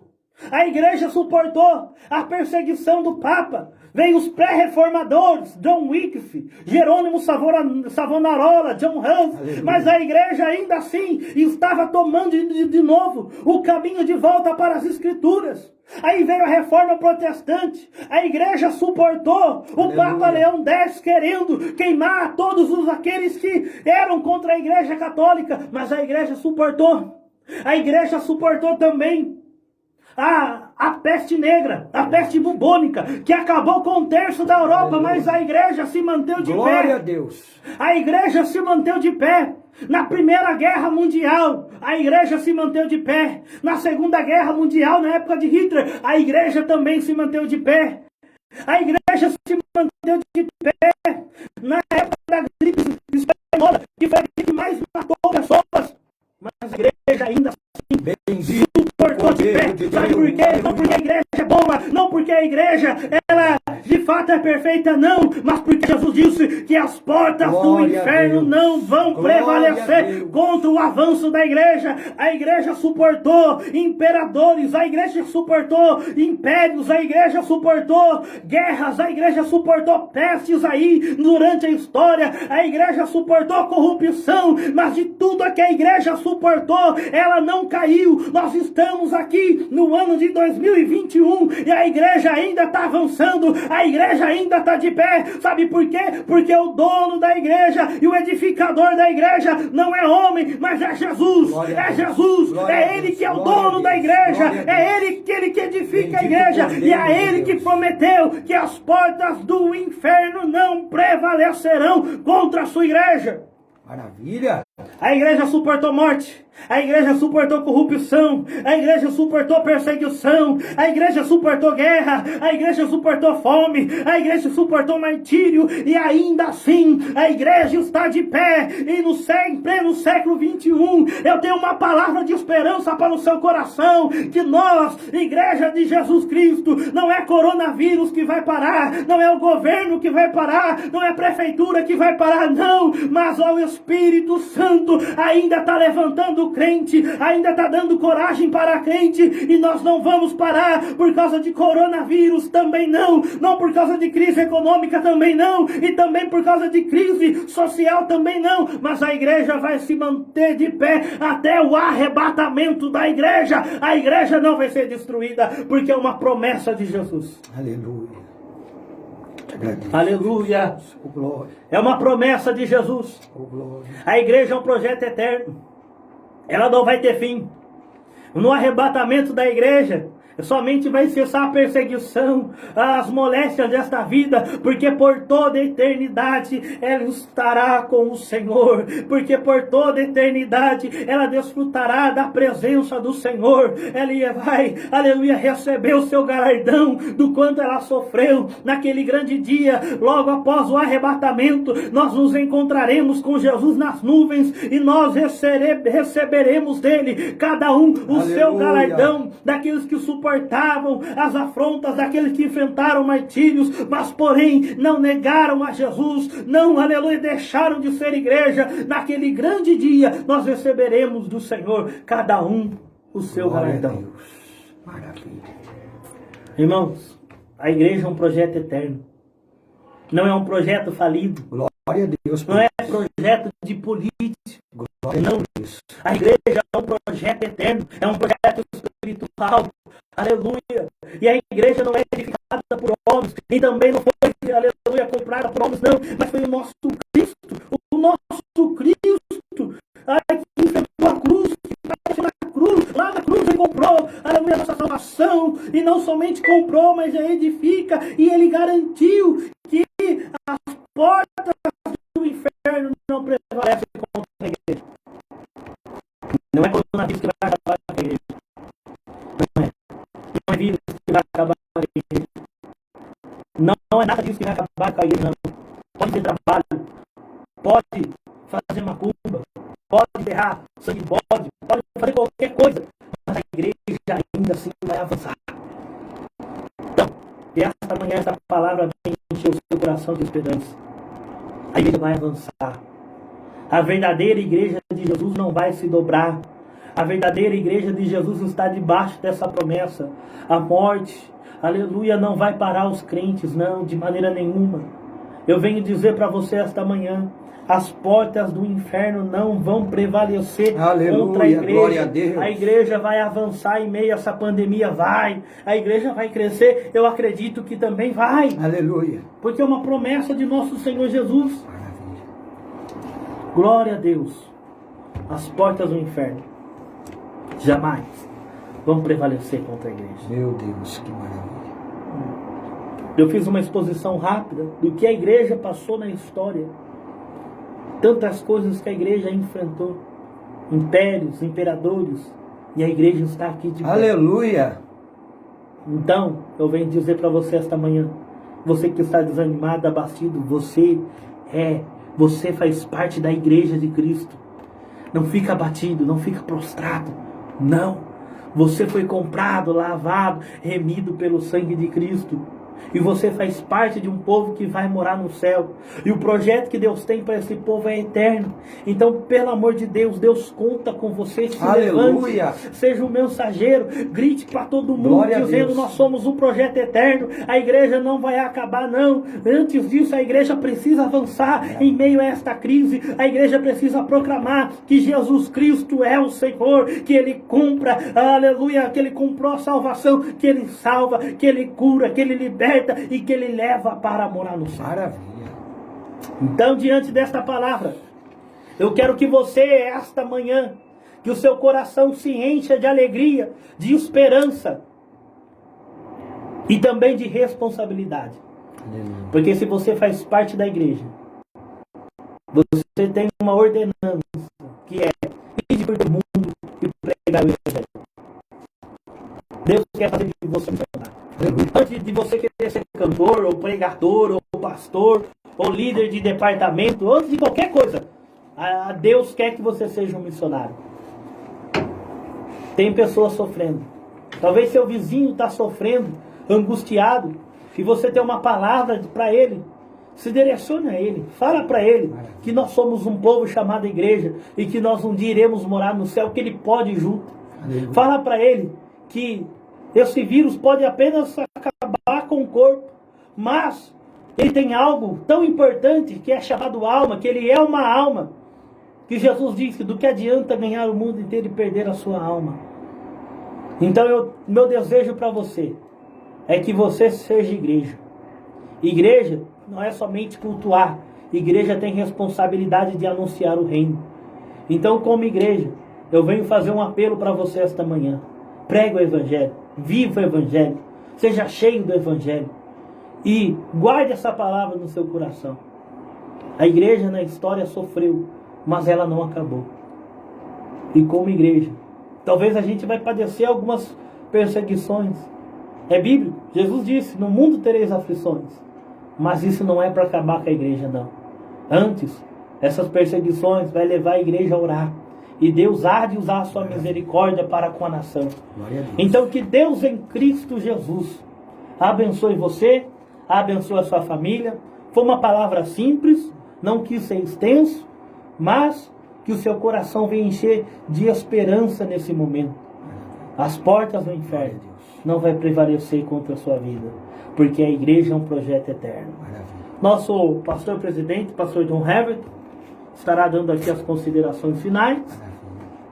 A igreja suportou a perseguição do Papa. Veio os pré-reformadores, John Wycliffe, Jerônimo Savonarola, John Hus. Mas a igreja ainda assim estava tomando de novo o caminho de volta para as Escrituras. Aí veio a reforma protestante. A igreja suportou o Papa Leão X querendo queimar todos aqueles que eram contra a igreja católica. Mas a igreja suportou. A igreja suportou também a peste negra, a peste bubônica, que acabou com um terço da Europa, mas a igreja se manteve de pé. Glória a Deus. A igreja se manteve de pé. Na Primeira Guerra Mundial, a igreja se manteve de pé. Na Segunda Guerra Mundial, na época de Hitler, a igreja também se manteve de pé. A igreja se manteve de pé na época da gripe espanhola, que foi a gripe que mais matou pessoas. Mas a igreja ainda assim suportou de pé. Sabe por quê? Não porque a igreja é boa, não porque a igreja, ela de fato é perfeita, não. Mas porque Jesus disse que as portas do inferno não vão prevalecer contra o avanço da igreja. A igreja suportou imperadores, a igreja suportou impérios, a igreja suportou guerras, a igreja suportou pestes aí durante a história, a igreja suportou corrupção, mas de tudo que a igreja suportou, ela não caiu. Nós estamos aqui no ano de 2021 e a igreja ainda está avançando, a igreja ainda está de pé. Sabe por quê? Porque o dono da igreja e o edificador da igreja não é homem, mas é Jesus. É Jesus, é Ele que é o dono da igreja, é Ele que edifica a igreja, e é Ele que prometeu que as portas do inferno não prevalecerão contra a sua igreja. Maravilha. A igreja suportou morte, a igreja suportou corrupção, a igreja suportou perseguição, a igreja suportou guerra, a igreja suportou fome, a igreja suportou martírio, e ainda assim a igreja está de pé. E em pleno século 21, eu tenho uma palavra de esperança para o seu coração, que nós, igreja de Jesus Cristo, não é coronavírus que vai parar, não é o governo que vai parar, não é a prefeitura que vai parar, não, mas o Espírito Santo ainda está levantando o crente, ainda está dando coragem para a crente, e nós não vamos parar por causa de coronavírus, também não por causa de crise econômica, também não, e também por causa de crise social, também não, mas a igreja vai se manter de pé até o arrebatamento da igreja. A igreja não vai ser destruída, porque é uma promessa de Jesus. Aleluia. Aleluia. Oh, glória. É uma promessa de Jesus. Oh, glória. A igreja é um projeto eterno. Ela não vai ter fim. No arrebatamento da igreja, somente vai cessar a perseguição, as moléstias desta vida, porque por toda a eternidade ela estará com o Senhor, porque por toda a eternidade ela desfrutará da presença do Senhor, ela vai, aleluia, receber o seu galardão do quanto ela sofreu naquele grande dia. Logo após o arrebatamento, nós nos encontraremos com Jesus nas nuvens e nós receberemos dele, cada um, o seu galardão, daqueles que suportaram as afrontas, daqueles que enfrentaram martírios, mas porém não negaram a Jesus, não, aleluia, deixaram de ser igreja. Naquele grande dia nós receberemos do Senhor, cada um, o seu galardão. Maravilha. Irmãos, a igreja é um projeto eterno, não é um projeto falido, Glória a Deus. não é projeto de política. Glória Não, a Deus. a igreja é um projeto eterno, é um projeto espiritual, aleluia. E a igreja não é edificada por homens, e também não foi, aleluia, comprada por homens, não, mas foi o nosso Cristo, que enfrentou a cruz, que apareceu na cruz, lá na cruz ele comprou, aleluia, a nossa salvação, e não somente comprou, mas edifica, e ele garantiu que as portas do inferno não prevalecem contra a igreja. Não é coronavírus que vai acabar com a igreja. Não é vírus que vai acabar com a igreja. Não é nada disso que vai acabar com a igreja, não. Pode ter trabalho, pode fazer macumba, pode derrar sangue de bode, pode fazer qualquer coisa, mas a igreja ainda assim vai avançar. Então, e esta manhã, essa palavra vem encher o seu coração de esperança. A igreja vai avançar. A verdadeira igreja de Jesus não vai se dobrar. A verdadeira igreja de Jesus está debaixo dessa promessa. A morte, aleluia, não vai parar os crentes, não, de maneira nenhuma. Eu venho dizer para você esta manhã, as portas do inferno não vão prevalecer contra a igreja. Glória a Deus. A igreja vai avançar em meio a essa pandemia, vai. A igreja vai crescer, eu acredito que também vai. Aleluia. Porque é uma promessa de nosso Senhor Jesus. Glória a Deus. As portas do inferno jamais vão prevalecer contra a igreja. Meu Deus, que maravilha. Eu fiz uma exposição rápida do que a igreja passou na história. Tantas coisas que a igreja enfrentou. Impérios, imperadores. E a igreja está aqui de pé. Aleluia. Então, eu venho dizer para você esta manhã. Você que está desanimado, abatido. Você faz parte da igreja de Cristo. Não fica abatido, não fica prostrado. Não. Você foi comprado, lavado, remido pelo sangue de Cristo. E você faz parte de um povo que vai morar no céu. E o projeto que Deus tem para esse povo é eterno. Então, pelo amor de Deus, Deus conta com você. Se Aleluia. levante, seja um mensageiro, grite para todo mundo, Glória a dizendo: Deus. nós somos um projeto eterno. A igreja não vai acabar, não. Antes disso, a igreja precisa avançar em meio a esta crise. A igreja precisa proclamar que Jesus Cristo é o Senhor, que Ele compra, aleluia, que Ele comprou a salvação, que Ele salva, que Ele cura, que Ele liberta e que Ele leva para morar no céu. Maravilha. Então, diante desta palavra, eu quero que você, esta manhã, que o seu coração se encha de alegria, de esperança e também de responsabilidade. Aleluia. Porque se você faz parte da igreja, você tem uma ordenança que é ir por todo mundo e pregar o evangelho. Deus quer fazer de você um missionário. Antes de você querer ser cantor, ou pregador, ou pastor, ou líder de departamento, antes de qualquer coisa, Deus quer que você seja um missionário. Tem pessoas sofrendo. Talvez seu vizinho está sofrendo, angustiado, e você tem uma palavra para ele. Se direcione a ele, fala para ele que nós somos um povo chamado igreja e que nós um dia iremos morar no céu, que ele pode ir junto. Aleluia. Fala para ele que esse vírus pode apenas acabar com o corpo, mas ele tem algo tão importante que é chamado alma, que ele é uma alma, que Jesus disse: do que adianta ganhar o mundo inteiro e perder a sua alma? Então meu desejo para você é que você seja igreja. Igreja não é somente cultuar, igreja tem responsabilidade de anunciar o reino. Então, como igreja, eu venho fazer um apelo para você esta manhã. Pregue o Evangelho, viva o Evangelho, seja cheio do Evangelho e guarde essa palavra no seu coração. A igreja na história sofreu, mas ela não acabou. E como igreja, talvez a gente vai padecer algumas perseguições. É bíblico, Jesus disse, no mundo tereis aflições. Mas isso não é para acabar com a igreja, não. Antes, essas perseguições vai levar a igreja a orar. E Deus há de usar a sua misericórdia para com a nação. Então que Deus em Cristo Jesus abençoe você, abençoe a sua família. Foi uma palavra simples, não quis ser extenso, mas que o seu coração venha encher de esperança nesse momento. As portas do inferno não vai prevalecer contra a sua vida, porque a igreja é um projeto eterno. Nosso pastor presidente, pastor John Herbert, estará dando aqui as considerações finais.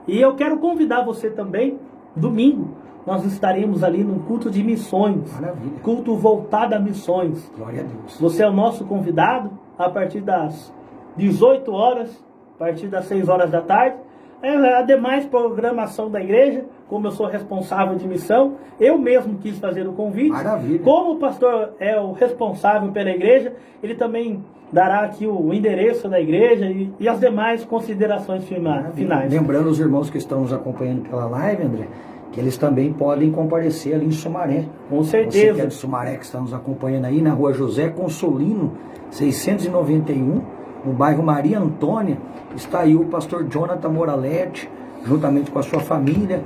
E eu quero convidar você também, domingo, nós estaremos ali num culto de missões. Maravilha. Culto voltado a missões. Glória a Deus. Você é o nosso convidado a partir das 18 horas, a partir das 6 horas da tarde. A demais programação da igreja, como eu sou responsável de missão, eu mesmo quis fazer o convite. Maravilha. Como o pastor é o responsável pela igreja, ele também dará aqui o endereço da igreja e as demais considerações finais. Lembrando os irmãos que estão nos acompanhando pela live, André, que eles também podem comparecer ali em Sumaré. Com certeza. Você que é de Sumaré, que está nos acompanhando aí, na rua José Consolino, 691, no bairro Maria Antônia, está aí o pastor Jonathan Moraletti, juntamente com a sua família,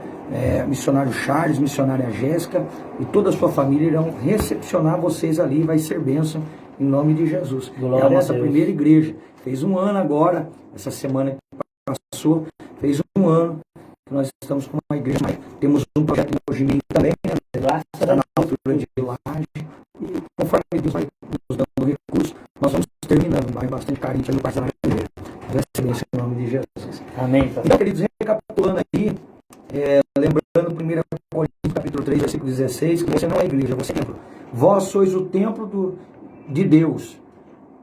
missionário Charles, missionária Jéssica, e toda a sua família irão recepcionar vocês ali, vai ser bênção em nome de Jesus. Glória é a nossa a Deus. primeira igreja. Fez um ano agora, essa semana que passou, fez um ano que nós estamos com uma igreja. Temos um projeto de movimento também, né? Está na altura de laje. E conforme Deus vai nos dando recursos, nós vamos terminando. Vai bastante carinho no parceiro da igreja. Vai ser bênção em nome de Jesus. Amém. Então, queridos, recapitulando aí, lembrando 1 Coríntios capítulo 3, versículo 16, que você não é igreja, você é templo. Vós sois o templo de Deus,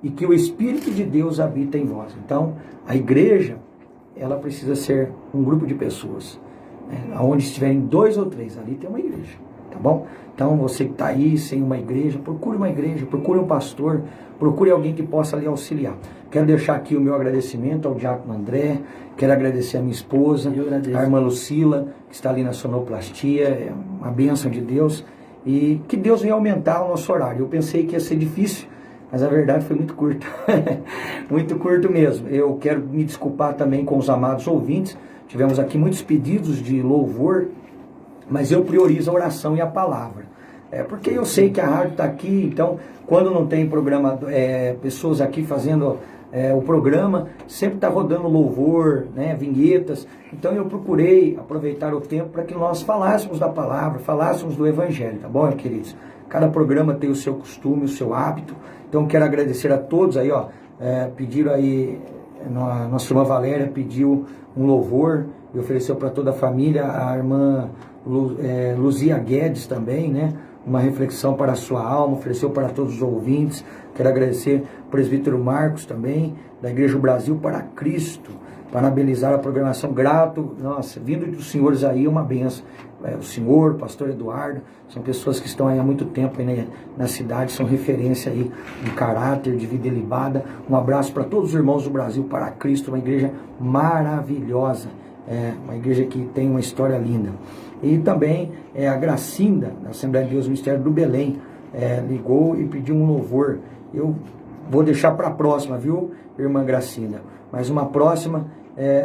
e que o Espírito de Deus habita em vós. Então, a igreja, ela precisa ser um grupo de pessoas, né? Onde estiverem 2 ou 3, ali tem uma igreja, tá bom? Então, você que está aí sem uma igreja, procure uma igreja, procure um pastor, procure alguém que possa lhe auxiliar. Quero deixar aqui o meu agradecimento ao diácono André, quero agradecer a minha esposa, a irmã Lucila, que está ali na sonoplastia, é uma bênção de Deus. E que Deus venha aumentar o nosso horário. Eu pensei que ia ser difícil, mas a verdade foi muito curto. Muito curto mesmo. Eu quero me desculpar também com os amados ouvintes. Tivemos aqui muitos pedidos de louvor, mas eu priorizo a oração e a palavra. Porque eu sei que a rádio está aqui, então quando não tem programa, pessoas aqui fazendo o programa, sempre está rodando louvor, né, vinhetas. Então eu procurei aproveitar o tempo para que nós falássemos da palavra, falássemos do Evangelho, tá bom, queridos? Cada programa tem o seu costume, o seu hábito. Então quero agradecer a todos aí, ó. Pediram aí, nossa irmã Valéria pediu um louvor e ofereceu para toda a família. A irmã Luzia Guedes também, né? Uma reflexão para a sua alma, ofereceu para todos os ouvintes. Quero agradecer o presbítero Marcos também, da Igreja do Brasil para Cristo, parabenizar a programação, grato, nossa, vindo dos senhores aí, uma benção. O senhor, o pastor Eduardo, são pessoas que estão aí há muito tempo aí na cidade, são referência aí em caráter, de vida ilibada. Um abraço para todos os irmãos do Brasil para Cristo, uma igreja maravilhosa, uma igreja que tem uma história linda. E também a Gracinda, da Assembleia de Deus Ministério do Belém, ligou e pediu um louvor. Eu vou deixar para a próxima, viu, irmã Gracinda? Mas uma próxima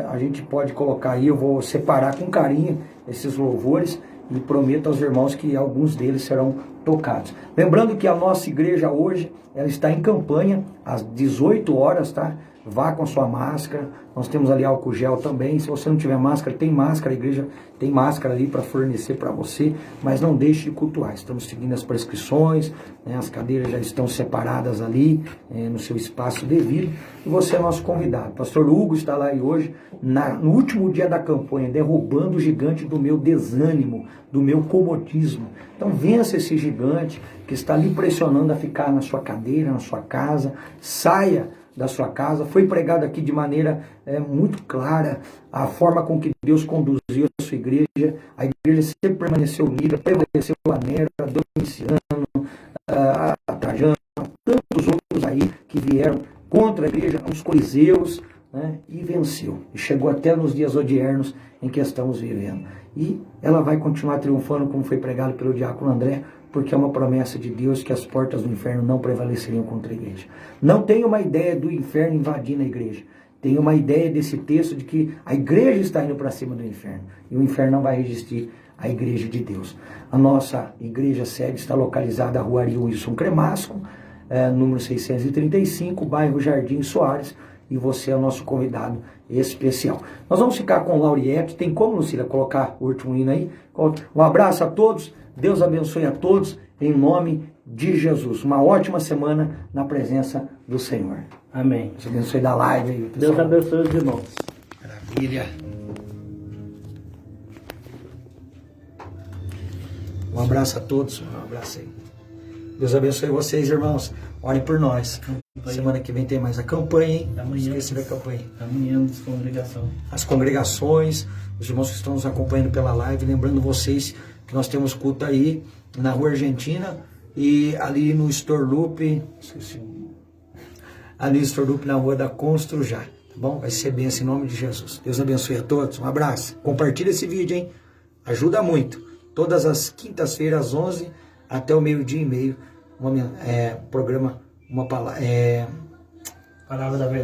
a gente pode colocar aí, eu vou separar com carinho esses louvores e prometo aos irmãos que alguns deles serão tocados. Lembrando que a nossa igreja hoje, ela está em campanha às 18 horas, tá? Vá com a sua máscara, nós temos ali álcool gel também. Se você não tiver máscara, tem máscara, a igreja tem máscara ali para fornecer para você, mas não deixe de cultuar. Estamos seguindo as prescrições, né? As cadeiras já estão separadas ali, no seu espaço devido, e você é nosso convidado. Pastor Hugo está lá aí hoje, no último dia da campanha, derrubando o gigante do meu desânimo, do meu comodismo. Então vença esse gigante que está lhe pressionando a ficar na sua cadeira, na sua casa, saia da sua casa. Foi pregado aqui de maneira muito clara a forma com que Deus conduziu a sua igreja. A igreja sempre permaneceu unida, prevaleceu a Nero, a Domiciano, a Trajano, tantos outros aí que vieram contra a igreja, os coliseus, né, e venceu. E chegou até nos dias odiernos em que estamos vivendo. E ela vai continuar triunfando, como foi pregado pelo diácono André, porque é uma promessa de Deus que as portas do inferno não prevaleceriam contra a igreja. Não tenho uma ideia do inferno invadindo a igreja. Tenho uma ideia desse texto de que a igreja está indo para cima do inferno. E o inferno não vai resistir à igreja de Deus. A nossa igreja sede está localizada na rua Ari Wilson Cremasco, número 635, bairro Jardim Soares. E você é o nosso convidado especial. Nós vamos ficar com o Lauriette. Tem como, Lucília, colocar o último hino aí? Um abraço a todos. Deus abençoe a todos. Em nome de Jesus. Uma ótima semana na presença do Senhor. Amém. Deus abençoe da live aí, pessoal. Deus abençoe os irmãos. Maravilha. Um abraço a todos. Um abraço aí. Deus abençoe vocês, irmãos. Orem por nós. Semana que vem tem mais a campanha, hein? Não esqueça da campanha. Amanhã, descongregação. As congregações, os irmãos que estão nos acompanhando pela live, lembrando vocês que nós temos culto aí na Rua Argentina e ali no Storloop, ali no Storloop, na Rua da Construjá, tá bom? Vai ser bênção em nome de Jesus. Deus abençoe a todos, um abraço. Compartilha esse vídeo, hein? Ajuda muito. Todas as quintas-feiras, às 11 até o meio-dia e meio, programa, uma palavra da verdade.